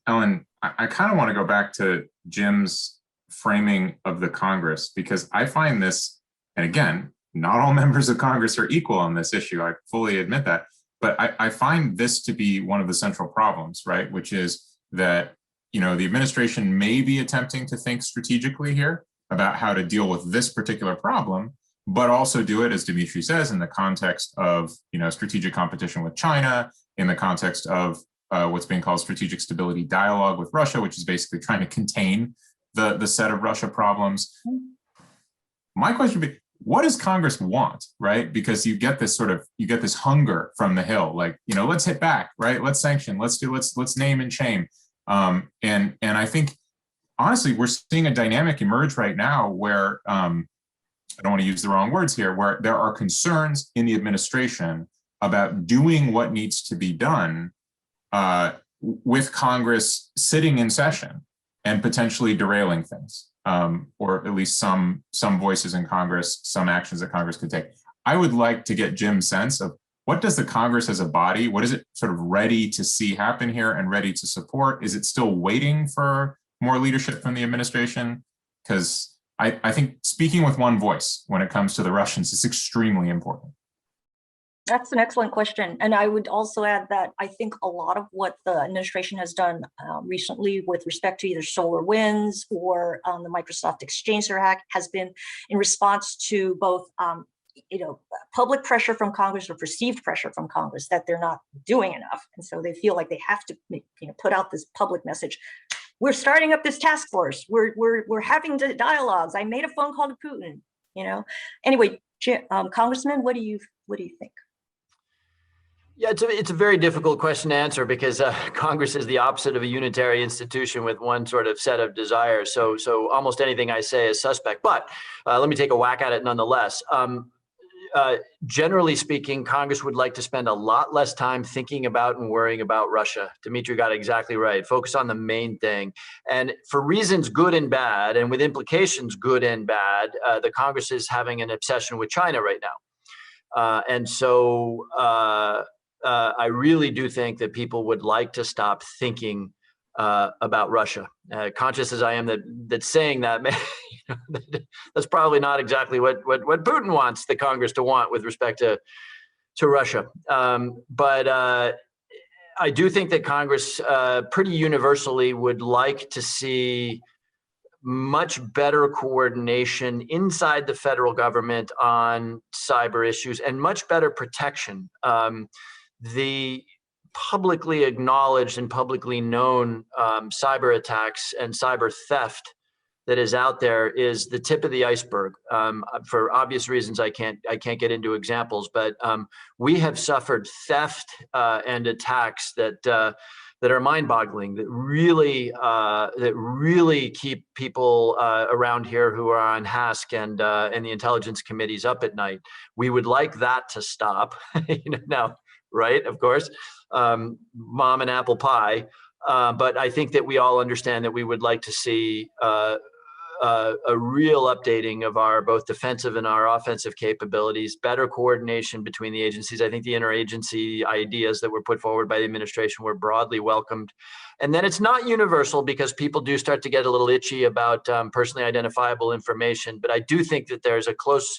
Ellen, I kind of want to go back to Jim's framing of the Congress, because I find this, and again, not all members of Congress are equal on this issue. I fully admit that. But I find this to be one of the central problems, right? Which is that, the administration may be attempting to think strategically here about how to deal with this particular problem, but also do it, as Dimitri says, in the context of, strategic competition with China, in the context of what's being called strategic stability dialogue with Russia, which is basically trying to contain the set of Russia problems. My question would be, what does Congress want, right? Because you get this hunger from the Hill, like, let's hit back, right? Let's sanction, let's name and shame. And I think, honestly, we're seeing a dynamic emerge right now where, I don't want to use the wrong words here, where there are concerns in the administration about doing what needs to be done with Congress sitting in session and potentially derailing things. Or at least some voices in Congress, some actions that Congress could take. I would like to get Jim's sense of what does the Congress as a body, what is it sort of ready to see happen here and ready to support? Is it still waiting for more leadership from the administration? Because I think speaking with one voice when it comes to the Russians is extremely important.
That's an excellent question. And I would also add that I think a lot of what the administration has done recently with respect to either SolarWinds or the Microsoft Exchange hack has been in response to both public pressure from Congress or perceived pressure from Congress that they're not doing enough. And so they feel like they have to put out this public message. We're starting up this task force. We're having dialogues. I made a phone call to Putin, Anyway, Congressman, what do you think?
Yeah, it's a very difficult question to answer because Congress is the opposite of a unitary institution with one sort of set of desires. So almost anything I say is suspect. But let me take a whack at it nonetheless. Generally speaking, Congress would like to spend a lot less time thinking about and worrying about Russia. Dimitri got it exactly right. Focus on the main thing. And for reasons good and bad, and with implications good and bad, the Congress is having an obsession with China right now. And so I really do think that people would like to stop thinking about Russia. Conscious as I am that saying that, that's probably not exactly what Putin wants the Congress to want with respect to Russia. But I do think that Congress pretty universally would like to see much better coordination inside the federal government on cyber issues and much better protection. The publicly acknowledged and publicly known cyber attacks and cyber theft that is out there is the tip of the iceberg. For obvious reasons, I can't get into examples, but we have suffered theft and attacks that are mind-boggling, that really keep people around here who are on HASC and the intelligence committees up at night. We would like that to stop. Now, right? Of course, mom and apple pie. But I think that we all understand that we would like to see a real updating of our both defensive and our offensive capabilities, better coordination between the agencies. I think the interagency ideas that were put forward by the administration were broadly welcomed. And then it's not universal because people do start to get a little itchy about personally identifiable information. But I do think that there's a close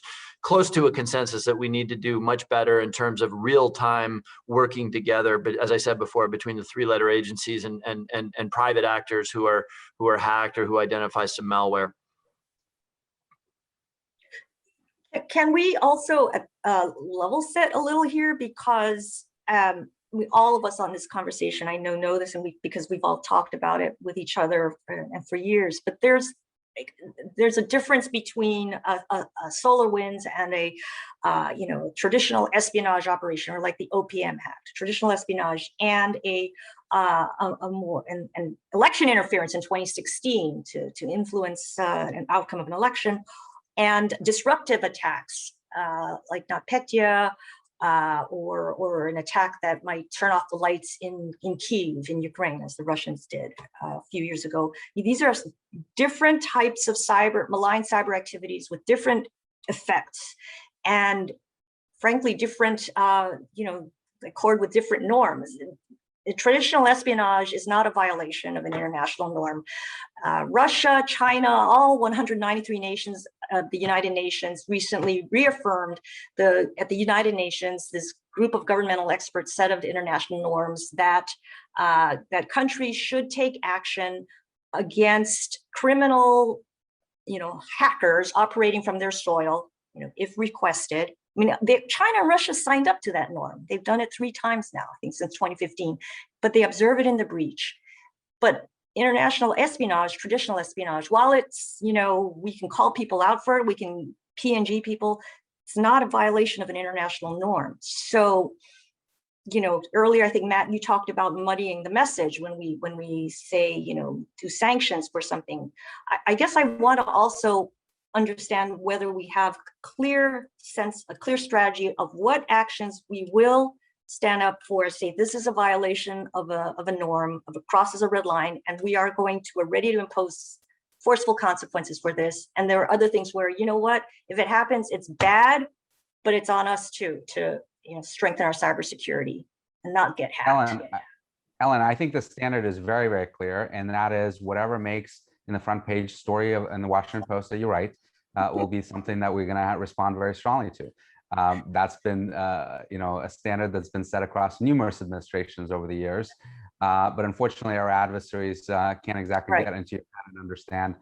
to a consensus that we need to do much better in terms of real-time working together. But as I said before, between the three-letter agencies and private actors who are hacked or who identify some malware.
Can we also level set a little here, because all of us on this conversation, I know this, and because we've all talked about it with each other and for years. But there's a difference between a SolarWinds and a traditional espionage operation, or like the OPM hack, traditional espionage, and a more an election interference in 2016 to influence an outcome of an election, and disruptive attacks like NotPetya, or an attack that might turn off the lights in Kyiv in Ukraine, as the Russians did a few years ago. These are different types of malign cyber activities with different effects, and frankly, different, accord with different norms. Traditional espionage is not a violation of an international norm. Russia, China, all 193 nations of the United Nations recently reaffirmed at the United Nations, this group of governmental experts set of international norms that countries should take action against criminal, hackers operating from their soil, if requested. I mean, China and Russia signed up to that norm. They've done it 3 times now, I think, since 2015, but they observe it in the breach. But international espionage, traditional espionage, while it's, we can call people out for it, we can PNG people, it's not a violation of an international norm. So, earlier, I think, Matt, you talked about muddying the message when we say, do sanctions for something. I guess I want to also understand whether we have a clear strategy of what actions we will stand up for, say this is a violation of a norm, crosses a red line, and we're ready to impose forceful consequences for this. And there are other things where, if it happens, it's bad, but it's on us too to strengthen our cybersecurity and not get hacked.
Ellen, I think the standard is very, very clear, and that is whatever makes in the front page story in the Washington Post that you write will be something that we're going to respond very strongly to. That's been, a standard that's been set across numerous administrations over the years. But unfortunately, our adversaries can't exactly get into your head and understand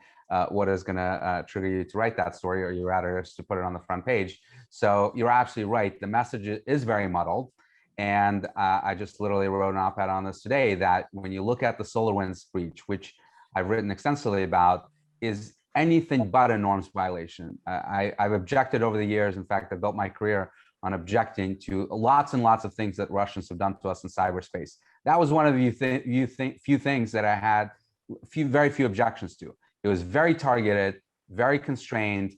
what is going to trigger you to write that story, or your editors to put it on the front page. So you're absolutely right. The message is very muddled. And I just literally wrote an op-ed on this today, that when you look at the SolarWinds breach, which I've written extensively about, is anything but a norms violation. I've objected over the years. In fact, I built my career on objecting to lots and lots of things that Russians have done to us in cyberspace. That was one of the few things that I had very few objections to. It was very targeted, very constrained.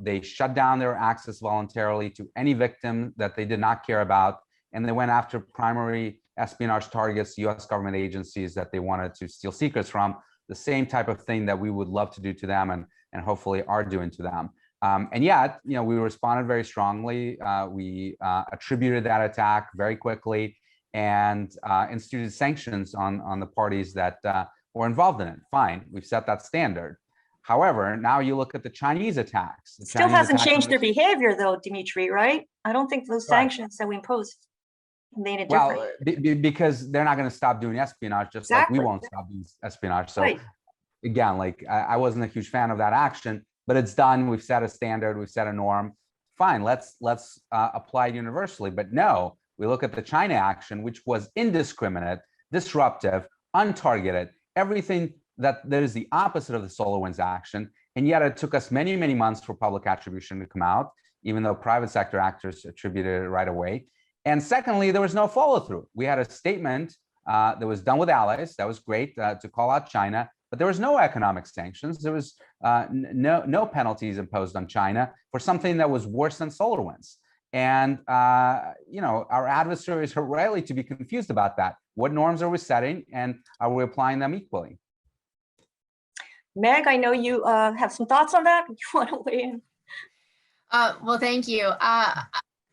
They shut down their access voluntarily to any victim that they did not care about. And they went after primary espionage targets, US government agencies that they wanted to steal secrets from, the same type of thing that we would love to do to them and hopefully are doing to them. And yet, we responded very strongly. We attributed that attack very quickly and instituted sanctions on the parties that were involved in it. Fine, we've set that standard. However, now you look at the Chinese attacks.
Still hasn't changed their behavior though, Dimitri, right? I don't think those sanctions that we imposed. made it
Well,
different?
because they're not going to stop doing espionage, just like we
Exactly.
won't stop doing espionage. So
Right.
again, like I wasn't a huge fan of that action, but it's done. We've set a standard. We've set a norm. Fine. Let's apply it universally. But no, we look at the China action, which was indiscriminate, disruptive, untargeted, everything that is the opposite of the SolarWinds action. And yet it took us many, many months for public attribution to come out, even though private sector actors attributed it right away. And secondly, there was no follow through. We had a statement that was done with allies. That was great to call out China, but there was no economic sanctions. There was no penalties imposed on China for something that was worse than SolarWinds. And our adversaries are rightly to be confused about that. What norms are we setting, and are we applying them equally?
Meg, I know you have some thoughts on that. You want to weigh in?
Well, thank you.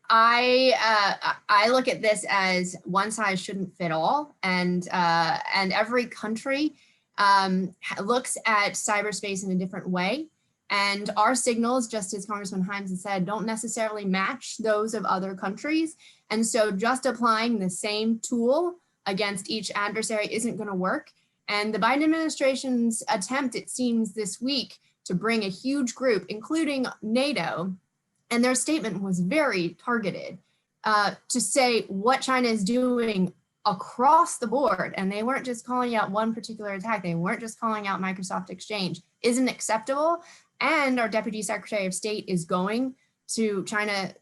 I look at this as one size shouldn't fit all, and every country looks at cyberspace in a different way. And our signals, just as Congressman Himes has said, don't necessarily match those of other countries. And so just applying the same tool against each adversary isn't going to work. And the Biden administration's attempt, it seems this week, to bring a huge group, including NATO, and their statement was very targeted to say what China is doing across the board. And they weren't just calling out one particular attack. They weren't just calling out Microsoft Exchange. Isn't acceptable. And our Deputy Secretary of State is going to China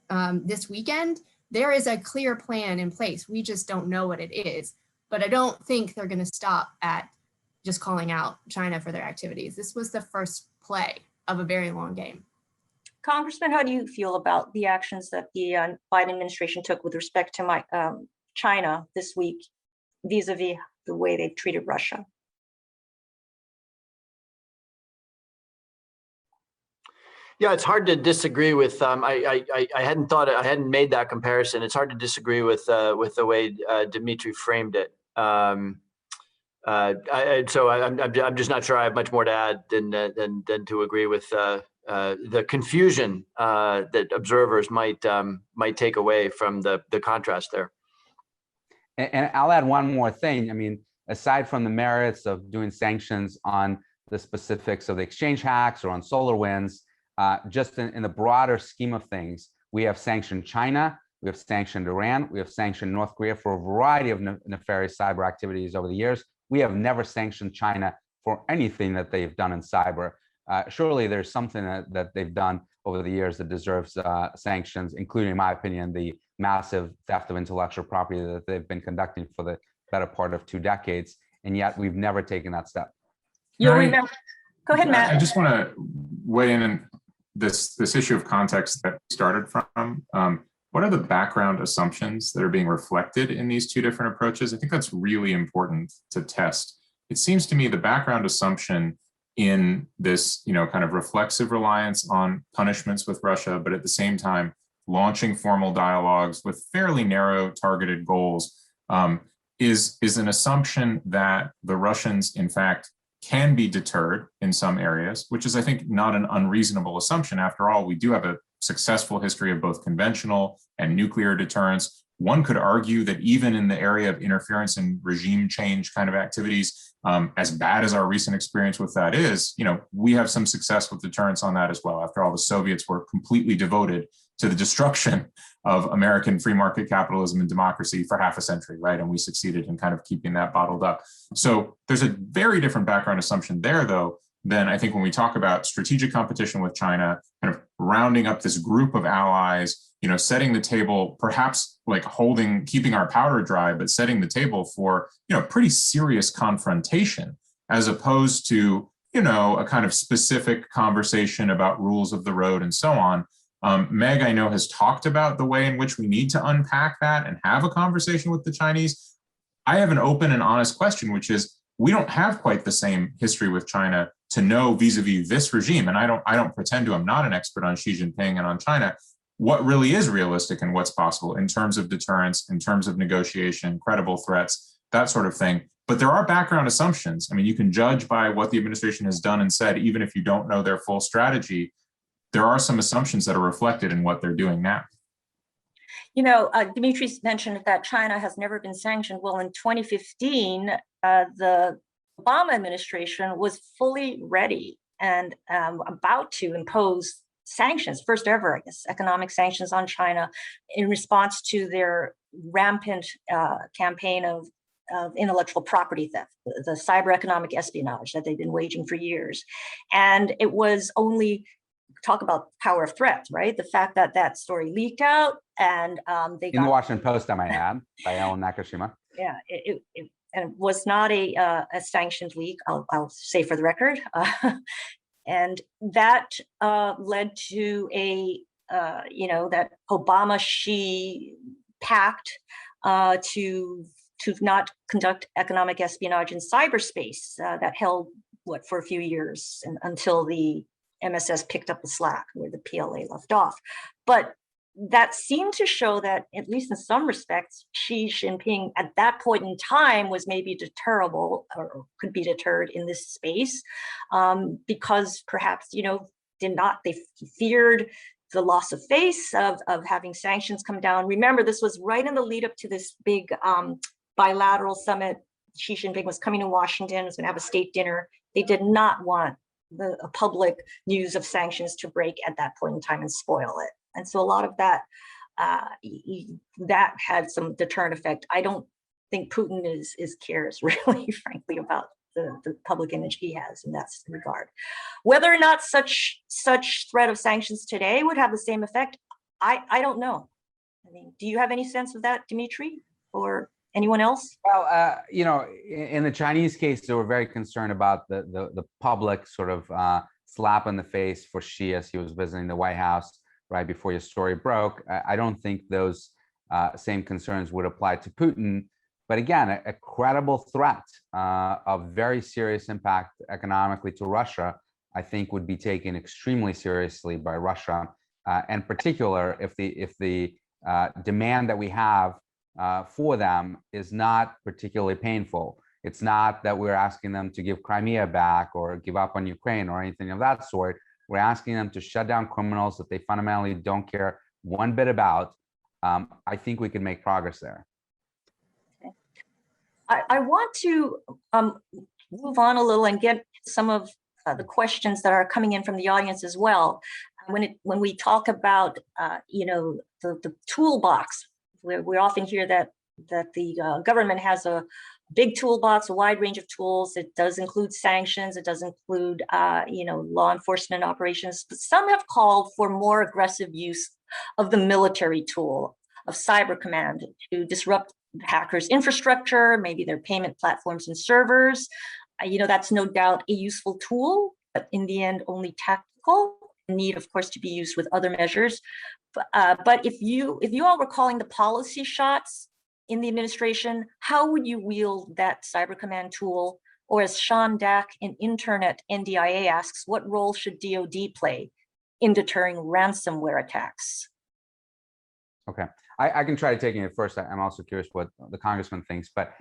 this weekend. There is a clear plan in place. We just don't know what it is. But I don't think they're going to stop at just calling out China for their activities. This was the first play of a very long game.
Congressman, how do you feel about the actions that the Biden administration took with respect to China this week, vis-a-vis the way they've treated Russia?
Yeah, it's hard to disagree with. I hadn't made that comparison. It's hard to disagree with the way Dmitry framed it. So I'm just not sure I have much more to add than to agree with the confusion that observers might take away from the contrast there.
And I'll add one more thing. I mean, aside from the merits of doing sanctions on the specifics of the exchange hacks or on SolarWinds, just in the broader scheme of things, we have sanctioned China, we have sanctioned Iran, we have sanctioned North Korea for a variety of nefarious cyber activities over the years. We have never sanctioned China for anything that they've done in cyber. Surely there's something that they've done over the years that deserves sanctions, including, in my opinion, the massive theft of intellectual property that they've been conducting for the better part of 2 decades, and yet we've never taken that step.
You'll remember. Go ahead, Matt.
I just want to weigh in on this issue of context that we started from. What are the background assumptions that are being reflected in these two different approaches? I think that's really important to test. It seems to me the background assumption in this, kind of reflexive reliance on punishments with Russia, but at the same time, launching formal dialogues with fairly narrow targeted goals, is an assumption that the Russians, in fact, can be deterred in some areas, which is, I think, not an unreasonable assumption. After all, we do have a successful history of both conventional and nuclear deterrence. One could argue that even in the area of interference and regime change kind of activities, as bad as our recent experience with that is, we have some success with deterrence on that as well. After all, the Soviets were completely devoted to the destruction of American free market capitalism and democracy for half a century, right? And we succeeded in kind of keeping that bottled up. So there's a very different background assumption there, though, than I think when we talk about strategic competition with China, kind of rounding up this group of allies, setting the table, perhaps like keeping our powder dry, but setting the table for, pretty serious confrontation, as opposed to, a kind of specific conversation about rules of the road and so on. Meg, I know, has talked about the way in which we need to unpack that and have a conversation with the Chinese. I have an open and honest question, which is, we don't have quite the same history with China to know vis-a-vis this regime. And I don't pretend to, I'm not an expert on Xi Jinping and on China, what really is realistic and what's possible in terms of deterrence, in terms of negotiation, credible threats, that sort of thing. But there are background assumptions. I mean, you can judge by what the administration has done and said, even if you don't know their full strategy. There are some assumptions that are reflected in what they're doing now.
Dimitri's mentioned that China has never been sanctioned. Well, in 2015, the Obama administration was fully ready and about to impose sanctions, first ever, I guess, economic sanctions on China in response to their rampant campaign of intellectual property theft, the cyber economic espionage that they've been waging for years. And it was only, talk about power of threat, right? The fact that that story leaked out and they got—
In the Washington Post, I might add, by Ellen Nakashima.
Yeah, it was not a sanctioned leak, I'll say for the record. And that led to that Obama-Xi pact to not conduct economic espionage in cyberspace that held, for a few years until the MSS picked up the slack where the PLA left off. But that seemed to show that, at least in some respects, Xi Jinping at that point in time was maybe deterrable or could be deterred in this space because perhaps, they feared the loss of face of having sanctions come down. Remember, this was right in the lead up to this big bilateral summit. Xi Jinping was coming to Washington, was going to have a state dinner. They did not want the public news of sanctions to break at that point in time and spoil it. And so a lot of that that had some deterrent effect. I don't think Putin cares really, frankly, about the public image he has in that regard. Whether or not such threat of sanctions today would have the same effect, I don't know. I mean, do you have any sense of that, Dimitri, or anyone else?
Well, in the Chinese case, they were very concerned about the public sort of slap in the face for Xi as he was visiting the White House right before your story broke. I don't think those same concerns would apply to Putin. But again, a credible threat of very serious impact economically to Russia, I think would be taken extremely seriously by Russia. In particular, if the demand that we have for them is not particularly painful. It's not that we're asking them to give Crimea back or give up on Ukraine or anything of that sort. We're asking them to shut down criminals that they fundamentally don't care one bit about. I think we can make progress there.
Okay. I want to move on a little and get some of the questions that are coming in from the audience as well. When we talk about the toolbox, we often hear that the government has a big toolbox, a wide range of tools. It does include sanctions. It does include, law enforcement operations. But some have called for more aggressive use of the military tool of cyber command to disrupt hackers' infrastructure, maybe their payment platforms and servers. That's no doubt a useful tool, but in the end, only tactical. Need, of course, to be used with other measures. But if you all were calling the policy shots in the administration, how would you wield that cyber command tool? Or as Sean Dack in Internet NDIA asks, what role should DoD play in deterring ransomware attacks?
Okay, I can try taking it first. I'm also curious what the congressman thinks, but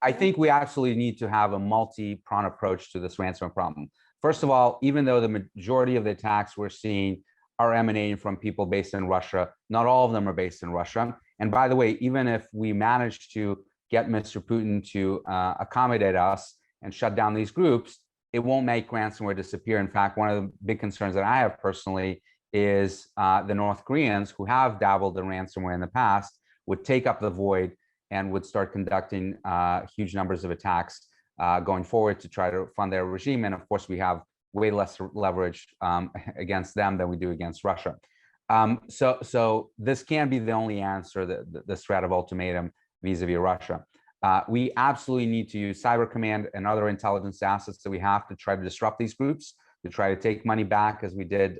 I think we absolutely need to have a multi-pronged approach to this ransomware problem. First of all, even though the majority of the attacks we're seeing are emanating from people based in Russia, not all of them are based in Russia. And by the way, even if we manage to get Mr. Putin to accommodate us and shut down these groups, it won't make ransomware disappear. In fact, one of the big concerns that I have personally is the North Koreans, who have dabbled in ransomware in the past, would take up the void and would start conducting huge numbers of attacks going forward to try to fund their regime. And of course, we have way less leverage against them than we do against Russia. So this can't be the only answer, the threat of ultimatum vis-a-vis Russia. We absolutely need to use cyber command and other intelligence assets that we have to try to disrupt these groups, to try to take money back, as we did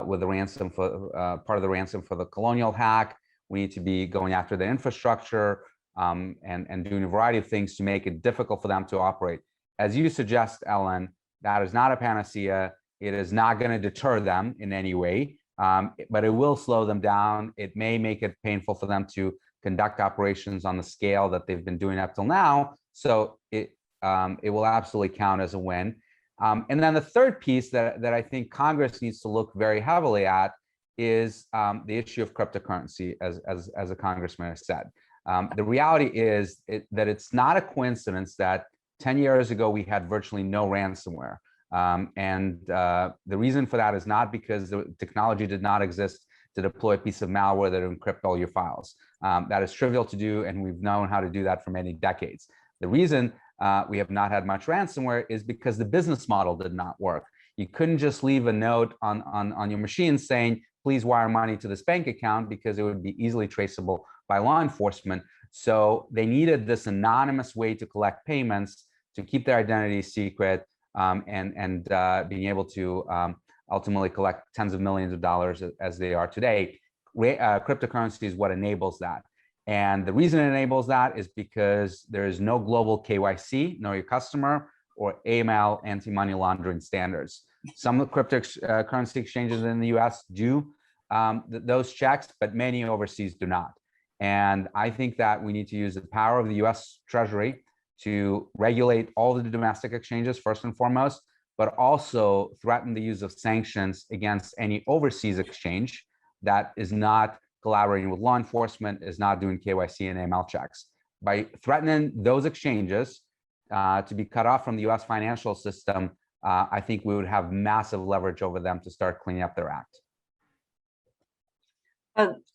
with the ransom for part of the ransom for the colonial hack. We need to be going after the infrastructure and doing a variety of things to make it difficult for them to operate. As you suggest, Ellen, that is not a panacea. It is not going to deter them in any way, but it will slow them down. It may make it painful for them to conduct operations on the scale that they've been doing up till now. So it will absolutely count as a win. And then the third piece that I think Congress needs to look very heavily at is the issue of cryptocurrency, as a congressman has said. The reality is that it's not a coincidence that 10 years ago we had virtually no ransomware. The reason for that is not because the technology did not exist to deploy a piece of malware that would encrypt all your files. That is trivial to do, and we've known how to do that for many decades. The reason we have not had much ransomware is because the business model did not work. You couldn't just leave a note on your machine saying, please wire money to this bank account, because it would be easily traceable by law enforcement. So they needed this anonymous way to collect payments, to keep their identity secret, and being able to ultimately collect tens of millions of dollars as they are today. Cryptocurrency is what enables that. And the reason it enables that is because there is no global KYC, know your customer, or AML, anti-money laundering standards. Some cryptocurrency exchanges in the US do those checks, but many overseas do not. And I think that we need to use the power of the US Treasury to regulate all the domestic exchanges first and foremost, but also threaten the use of sanctions against any overseas exchange that is not collaborating with law enforcement, is not doing KYC and AML checks. By threatening those exchanges to be cut off from the US financial system, I think we would have massive leverage over them to start cleaning up their act.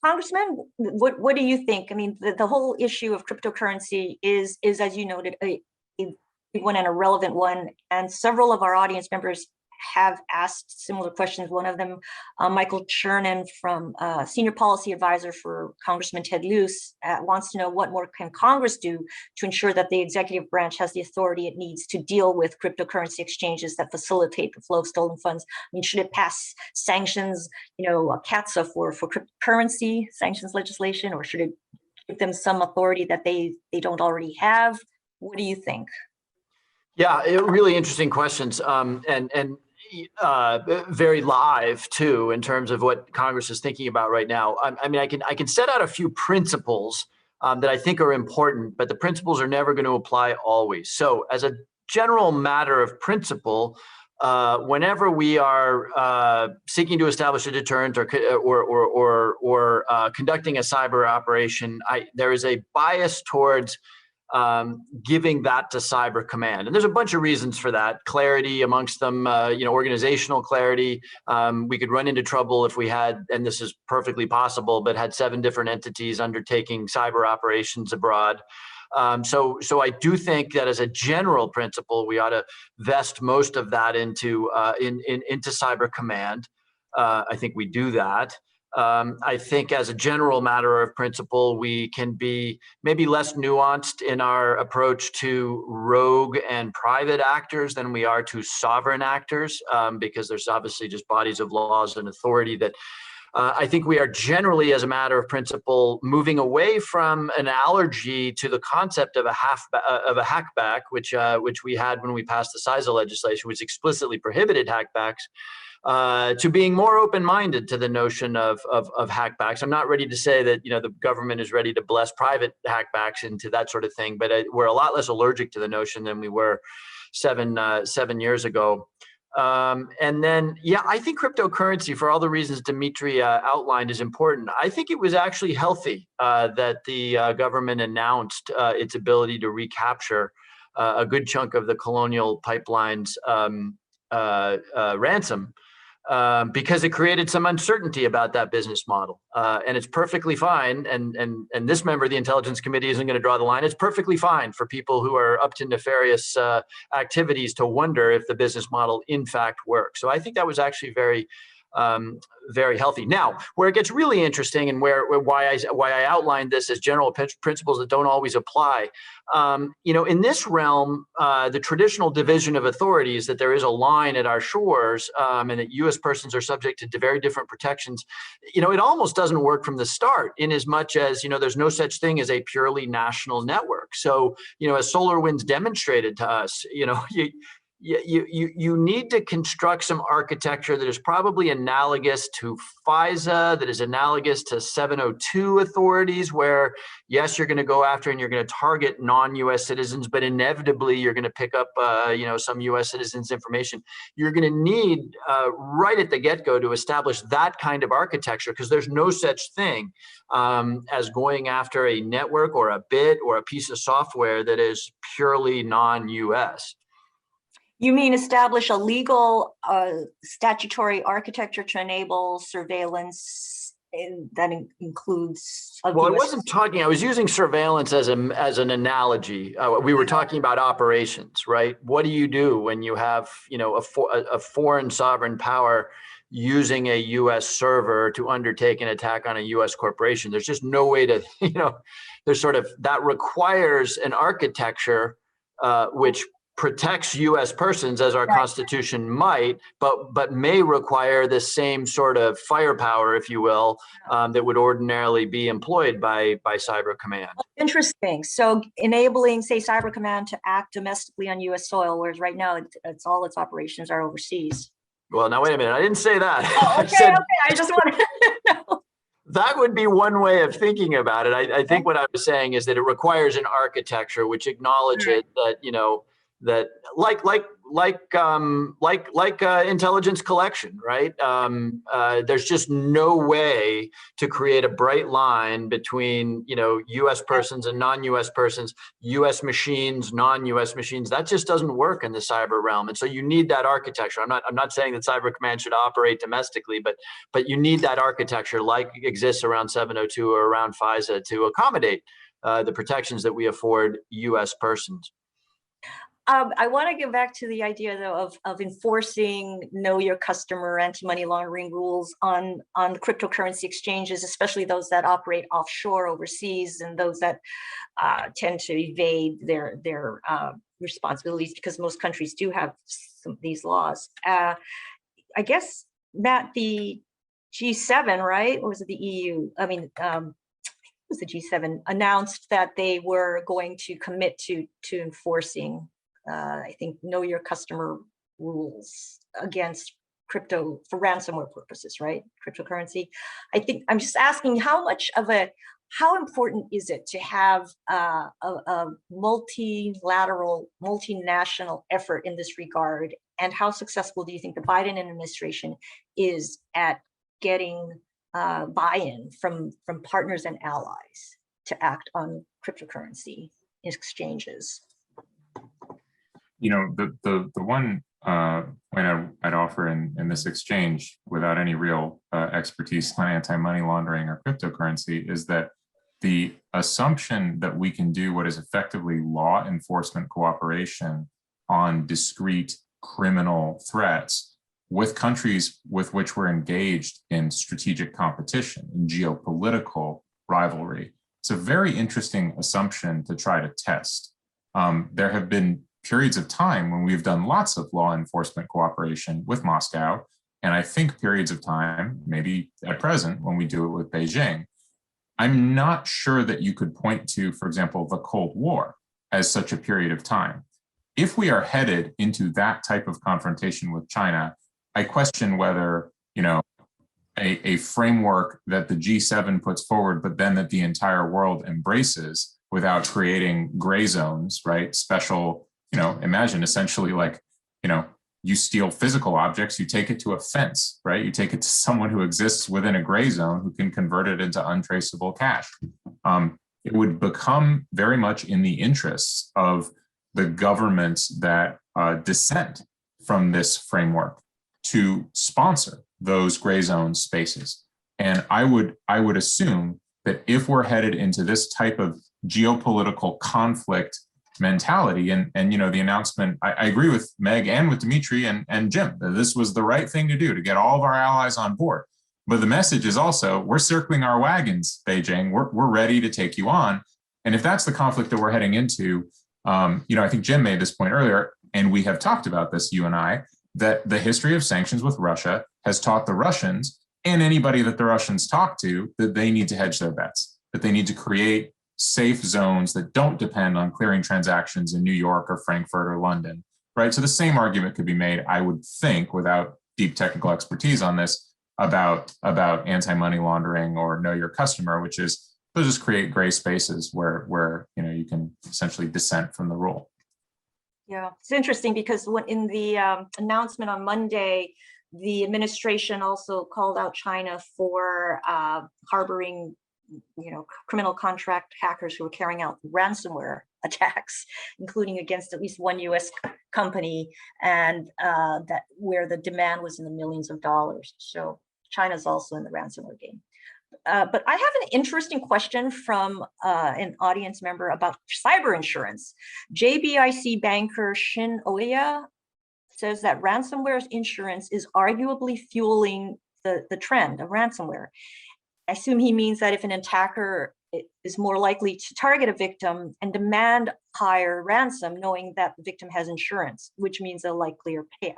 Congressman, what do you think? I mean, the whole issue of cryptocurrency is as you noted, a big one and a relevant one. And several of our audience members have asked similar questions. One of them, Michael Chernin, from Senior Policy Advisor for Congressman Ted Luce, wants to know what more can Congress do to ensure that the executive branch has the authority it needs to deal with cryptocurrency exchanges that facilitate the flow of stolen funds. I mean, should it pass sanctions, CATSA for cryptocurrency sanctions legislation, or should it give them some authority that they don't already have? What do you think?
Yeah, really interesting questions, and very live too in terms of what Congress is thinking about right now. I mean, I can set out a few principles that I think are important, but the principles are never going to apply always. So, as a general matter of principle, whenever we are seeking to establish a deterrent or conducting a cyber operation, there is a bias towards giving that to Cyber Command. And there's a bunch of reasons for that. Clarity amongst them, organizational clarity. We could run into trouble if we had, and this is perfectly possible, but had 7 different entities undertaking cyber operations abroad. So I do think that as a general principle, we ought to vest most of that into Cyber Command. I think we do that. I think as a general matter of principle, we can be maybe less nuanced in our approach to rogue and private actors than we are to sovereign actors, because there's obviously just bodies of laws and authority that I think we are generally, as a matter of principle, moving away from an allergy to the concept of a hackback, which we had when we passed the CISA legislation, which explicitly prohibited hackbacks, to being more open-minded to the notion of hackbacks. I'm not ready to say that the government is ready to bless private hackbacks into that sort of thing, but we're a lot less allergic to the notion than we were 7 years ago. And then, yeah, I think cryptocurrency, for all the reasons Dimitri outlined, is important. I think it was actually healthy that the government announced its ability to recapture a good chunk of the Colonial Pipeline's ransom, because it created some uncertainty about that business model. And it's perfectly fine, and this member of the Intelligence Committee isn't going to draw the line. It's perfectly fine for people who are up to nefarious activities to wonder if the business model in fact works. So I think that was actually very healthy. Now, where it gets really interesting, and why I outlined this as general principles that don't always apply, in this realm, the traditional division of authority is that there is a line at our shores, and that U.S. persons are subject to very different protections. It almost doesn't work from the start, in as much as there's no such thing as a purely national network. So, as SolarWinds demonstrated to us, you need to construct some architecture that is probably analogous to FISA, that is analogous to 702 authorities, where yes, you're going to go after and you're going to target non-U.S. citizens, but inevitably you're going to pick up some U.S. citizens' information. You're going to need right at the get-go to establish that kind of architecture, because there's no such thing as going after a network or a bit or a piece of software that is purely non-U.S.
You mean establish a legal statutory architecture to enable surveillance that includes?
Well, I wasn't talking, I was using surveillance as an analogy. We were talking about operations, right? What do you do when you have, a foreign sovereign power using a U.S. server to undertake an attack on a U.S. corporation? There's just no way to, there's that requires an architecture which protects U.S. persons, as our Constitution might, but may require the same sort of firepower, if you will, that would ordinarily be employed by Cyber Command.
Interesting. So enabling, say, Cyber Command to act domestically on U.S. soil, whereas right now it's all its operations are overseas.
Well, now wait a minute. I didn't say that.
Oh, okay, I just wanted to know.
That would be one way of thinking about it. I think what I was saying is that it requires an architecture which acknowledges that, that like intelligence collection, right? There's just no way to create a bright line between U.S. persons and non-U.S. persons, U.S. machines, non-U.S. machines. That just doesn't work in the cyber realm, and so you need that architecture. I'm not saying that Cyber Command should operate domestically, but you need that architecture like exists around 702 or around FISA to accommodate the protections that we afford U.S. persons.
I want to get back to the idea, though, of enforcing know your customer anti-money laundering rules on cryptocurrency exchanges, especially those that operate offshore overseas and those that tend to evade their responsibilities, because most countries do have some of these laws. I guess, Matt, the G7, right? Or was it the EU? I mean, it was the G7 announced that they were going to commit to enforcing I think know your customer rules against crypto for ransomware purposes, right? Cryptocurrency. I think I'm just asking how important is it to have a multilateral, multinational effort in this regard? And how successful do you think the Biden administration is at getting buy-in from partners and allies to act on cryptocurrency exchanges?
The one point I'd offer in this exchange, without any real expertise on anti-money laundering or cryptocurrency, is that the assumption that we can do what is effectively law enforcement cooperation on discrete criminal threats with countries with which we're engaged in strategic competition, in geopolitical rivalry. It's a very interesting assumption to try to test. There have been periods of time when we've done lots of law enforcement cooperation with Moscow, and I think periods of time, maybe at present, when we do it with Beijing. I'm not sure that you could point to, for example, the Cold War as such a period of time. If we are headed into that type of confrontation with China, I question whether, a framework that the G7 puts forward, but then that the entire world embraces without creating gray zones, right? Special, imagine essentially like, you steal physical objects, you take it to a fence, right? You take it to someone who exists within a gray zone who can convert it into untraceable cash. It would become very much in the interests of the governments that dissent from this framework to sponsor those gray zone spaces. And I would assume that if we're headed into this type of geopolitical conflict mentality, and the announcement, I agree with Meg and with Dimitri and Jim, that this was the right thing to do to get all of our allies on board. But the message is also, we're circling our wagons, Beijing, we're ready to take you on. And if that's the conflict that we're heading into, I think Jim made this point earlier, and we have talked about this, you and I, that the history of sanctions with Russia has taught the Russians and anybody that the Russians talk to that they need to hedge their bets, that they need to create safe zones that don't depend on clearing transactions in New York or Frankfurt or London, right? So the same argument could be made, I would think, without deep technical expertise on this, about anti-money laundering or know your customer, which is they'll just create gray spaces where you can essentially dissent from the rule.
Yeah, it's interesting because when in the announcement on Monday, the administration also called out China for harboring, criminal contract hackers who were carrying out ransomware attacks, including against at least one U.S. company, and that where the demand was in the millions of dollars. So China's also in the ransomware game. But I have an interesting question from an audience member about cyber insurance. JBIC banker Shin Oya says that ransomware insurance is arguably fueling the trend of ransomware. I assume he means that if an attacker is more likely to target a victim and demand higher ransom, knowing that the victim has insurance, which means a likelier payout.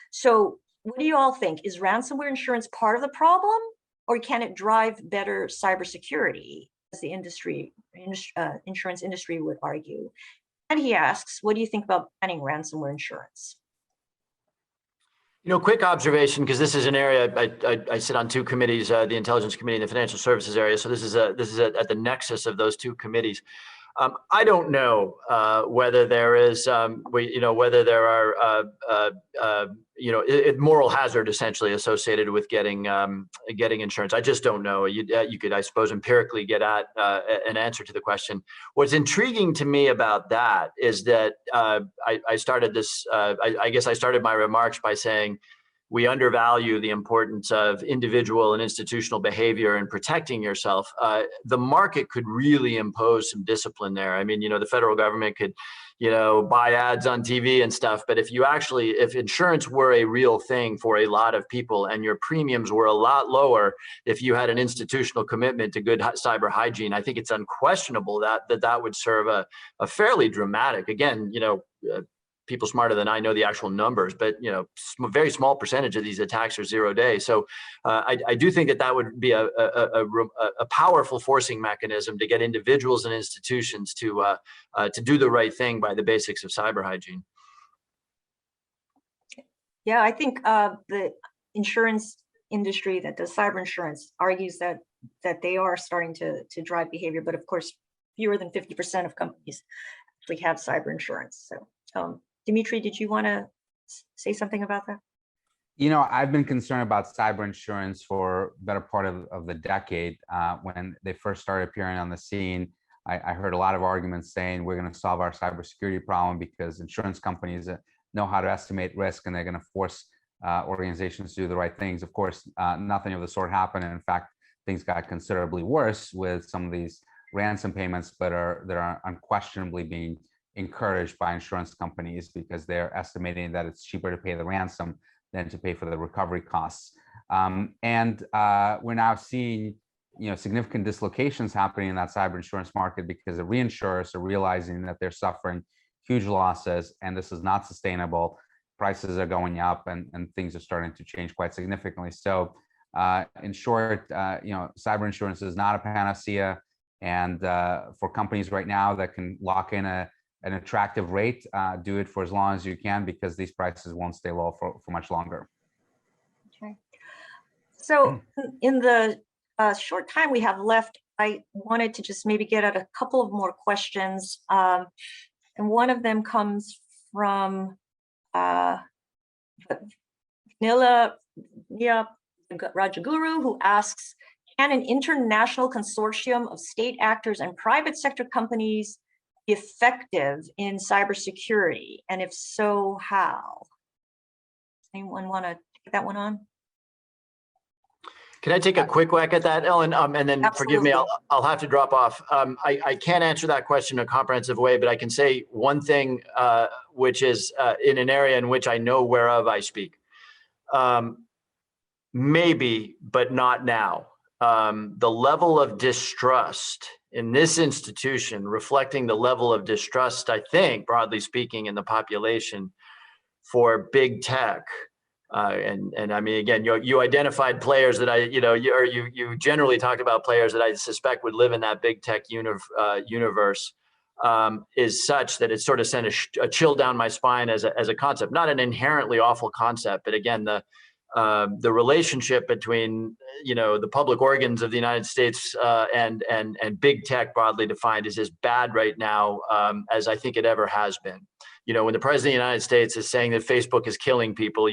So what do you all think? Is ransomware insurance part of the problem, or can it drive better cybersecurity, as the insurance industry would argue? And he asks, what do you think about banning ransomware insurance?
Quick observation, because this is an area I sit on two committees, the Intelligence Committee and the Financial Services area. So this is at the nexus of those two committees. I don't know whether there is, whether there are, moral hazard essentially associated with getting insurance. I just don't know. You could, I suppose, empirically get at an answer to the question. What's intriguing to me about that is that I started this. I guess I started my remarks by saying we undervalue the importance of individual and institutional behavior in protecting yourself. The market could really impose some discipline there. I mean, the federal government could, buy ads on TV and stuff. But if insurance were a real thing for a lot of people and your premiums were a lot lower, if you had an institutional commitment to good cyber hygiene, I think it's unquestionable that would serve a fairly dramatic, again, people smarter than I know the actual numbers, but a very small percentage of these attacks are 0 day. So I do think that would be a powerful forcing mechanism to get individuals and institutions to do the right thing by the basics of cyber hygiene.
Yeah, I think the insurance industry that does cyber insurance argues that they are starting to drive behavior, but of course, fewer than 50% of companies actually have cyber insurance. So. Dimitri, did you want to say something about that?
I've been concerned about cyber insurance for the better part of the decade. When they first started appearing on the scene, I heard a lot of arguments saying we're going to solve our cybersecurity problem because insurance companies know how to estimate risk and they're going to force organizations to do the right things. Of course, nothing of the sort happened. And in fact, things got considerably worse with some of these ransom payments that are unquestionably being encouraged by insurance companies because they're estimating that it's cheaper to pay the ransom than to pay for the recovery costs. And we're now seeing significant dislocations happening in that cyber insurance market because the reinsurers are realizing that they're suffering huge losses and this is not sustainable. Prices are going up and things are starting to change quite significantly. So in short, cyber insurance is not a panacea. And for companies right now that can lock in an attractive rate, do it for as long as you can because these prices won't stay low for much longer.
Okay. So in the short time we have left, I wanted to just maybe get at a couple of more questions. And one of them comes from Nila Rajaguru, who asks, can an international consortium of state actors and private sector companies be effective in cybersecurity? And if so, how? Does anyone want to take that one on?
Can I take a quick whack at that, Ellen? And then
Absolutely.
Forgive me, I'll have to drop off. I can't answer that question in a comprehensive way, but I can say one thing, which is in an area in which I know whereof I speak. Maybe, but not now. The level of distrust in this institution reflecting the level of distrust, I think, broadly speaking, in the population for big tech. And I mean, again, you identified players that you generally talked about players that I suspect would live in that big tech universe. is such that it sort of sent a chill down my spine as a concept. Not an inherently awful concept, but again, the relationship between the public organs of the United States and big tech broadly defined is as bad right now as I think it ever has been. When the president of the United States is saying that Facebook is killing people,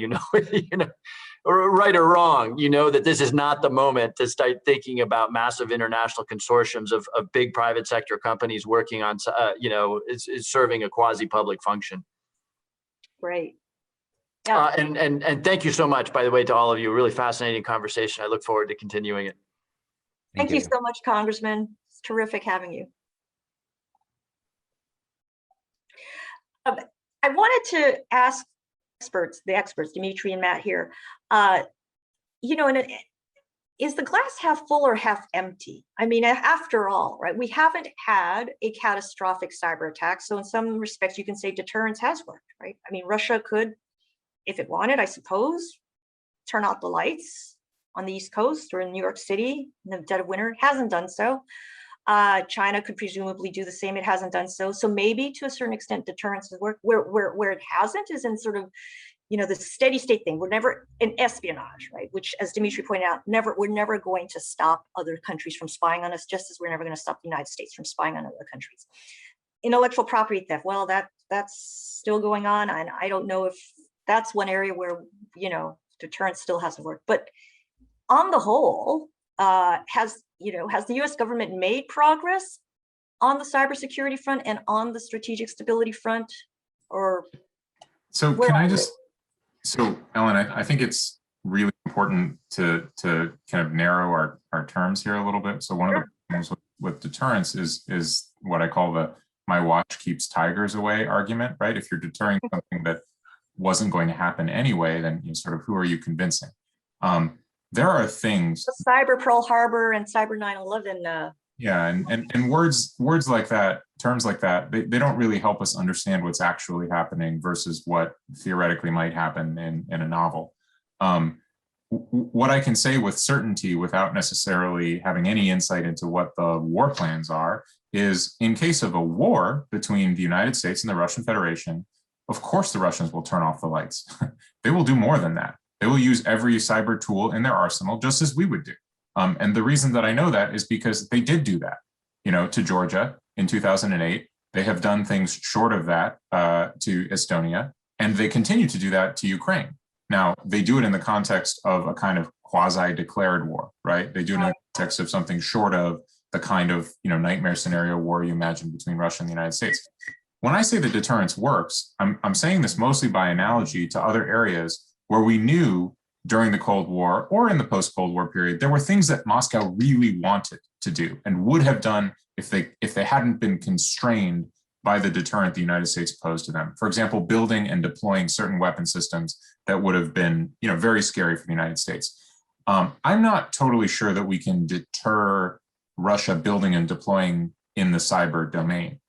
or right or wrong, that this is not the moment to start thinking about massive international consortiums of big private sector companies working on, is serving a quasi-public function.
Great. Yeah.
And thank you so much, by the way, to all of you. Really fascinating conversation. I look forward to continuing it.
Thank you so much, Congressman. It's terrific having you. I wanted to ask the experts, Dimitri and Matt here, is the glass half full or half empty? I mean, after all, right, we haven't had a catastrophic cyber attack. So in some respects, you can say deterrence has worked, right? I mean, Russia could, if it wanted, I suppose, turn out the lights on the East Coast or in New York City in the dead of winter. It hasn't done so. China could presumably do the same. It hasn't done so. So maybe to a certain extent, deterrence has worked. Where it hasn't is in sort of, the steady state thing. We're never in espionage, right? Which, as Dimitri pointed out, we're never going to stop other countries from spying on us, just as we're never going to stop the United States from spying on other countries. Intellectual property theft, well, that's still going on, and I don't know if that's one area where deterrence still hasn't worked. But on the whole, has the U.S. government made progress on the cybersecurity front and on the strategic stability front? Or
so can I just? So, Ellen, I think it's really important to kind of narrow our terms here a little bit. So one of the problems with deterrence is what I call my watch keeps tigers away argument, right? If you're deterring something that wasn't going to happen anyway, then sort of who are you convincing? There are things.
Cyber Pearl Harbor and Cyber 9/11.
Yeah, and words like that, terms like that, they don't really help us understand what's actually happening versus what theoretically might happen in a novel. What I can say with certainty without necessarily having any insight into what the war plans are is in case of a war between the United States and the Russian Federation, of course the Russians will turn off the lights. They will do more than that. They will use every cyber tool in their arsenal just as we would do. And the reason that I know that is because they did do that, to Georgia in 2008. They have done things short of that to Estonia, and they continue to do that to Ukraine. Now, they do it in the context of a kind of quasi-declared war, right? They do it in the context of something short of the kind of nightmare scenario war you imagine between Russia and the United States. When I say that deterrence works, I'm saying this mostly by analogy to other areas where we knew during the Cold War or in the post-Cold War period, there were things that Moscow really wanted to do and would have done if they hadn't been constrained by the deterrent the United States posed to them. For example, building and deploying certain weapon systems that would have been very scary for the United States. I'm not totally sure that we can deter Russia building and deploying in the cyber domain.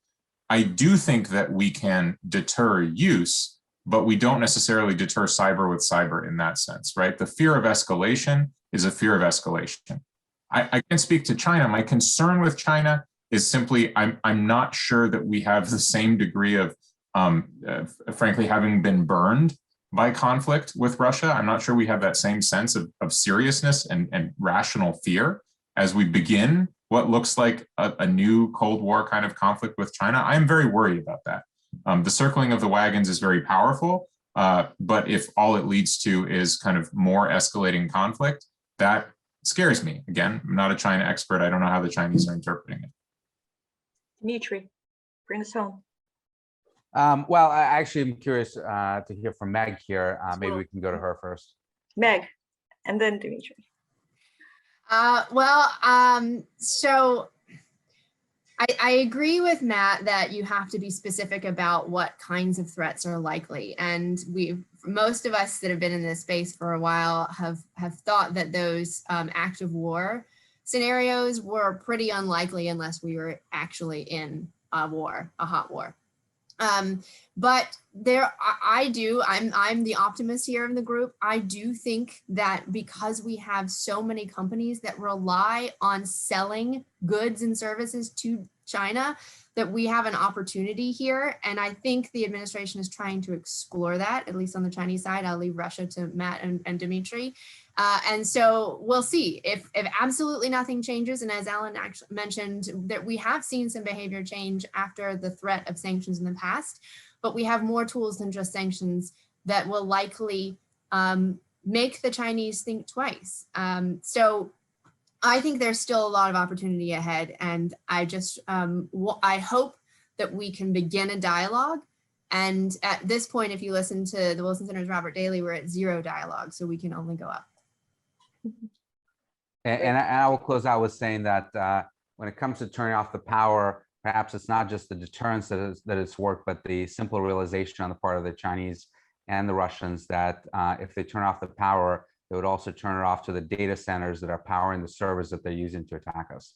I do think that we can deter use, but we don't necessarily deter cyber with cyber in that sense, right? The fear of escalation is a fear of escalation. I can't speak to China. My concern with China is simply I'm not sure that we have the same degree of, frankly, having been burned by conflict with Russia. I'm not sure we have that same sense of seriousness and rational fear as we begin what looks like a new Cold War kind of conflict with China. I'm very worried about that. The circling of the wagons is very powerful, but if all it leads to is kind of more escalating conflict, that scares me. Again, I'm not a China expert. I don't know how the Chinese are interpreting it.
Dimitri, bring us home.
Well, I actually am curious to hear from Meg here. Maybe we can go to her first.
Meg, and then Dimitri.
So I agree with Matt that you have to be specific about what kinds of threats are likely. And most of us that have been in this space for a while have thought that those active war scenarios were pretty unlikely unless we were actually in a hot war. But I'm the optimist here in the group. I do think that because we have so many companies that rely on selling goods and services to China, that we have an opportunity here. And I think the administration is trying to explore that, at least on the Chinese side. I'll leave Russia to Matt and Dimitri. And so we'll see if absolutely nothing changes. And as Alan actually mentioned, that we have seen some behavior change after the threat of sanctions in the past, but we have more tools than just sanctions that will likely make the Chinese think twice. So I think there's still a lot of opportunity ahead. And I just, I hope that we can begin a dialogue. And at this point, if you listen to the Wilson Center's Robert Daly, we're at 0 dialogue, so we can only go up.
And I will close out with saying that when it comes to turning off the power, perhaps it's not just the deterrence that it's worked, but the simple realization on the part of the Chinese and the Russians that if they turn off the power, they would also turn it off to the data centers that are powering the servers that they're using to attack us.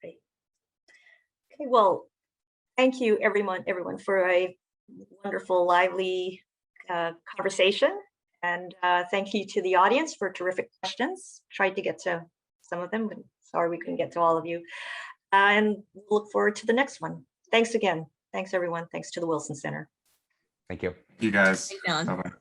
Great. Okay, well, thank you everyone for a wonderful, lively conversation. And thank you to the audience for terrific questions. Tried to get to some of them, but sorry we couldn't get to all of you. And we'll look forward to the next one. Thanks again. Thanks everyone. Thanks to the Wilson Center.
Thank you.
Thank you guys.
Thanks, Alan.
Bye-bye.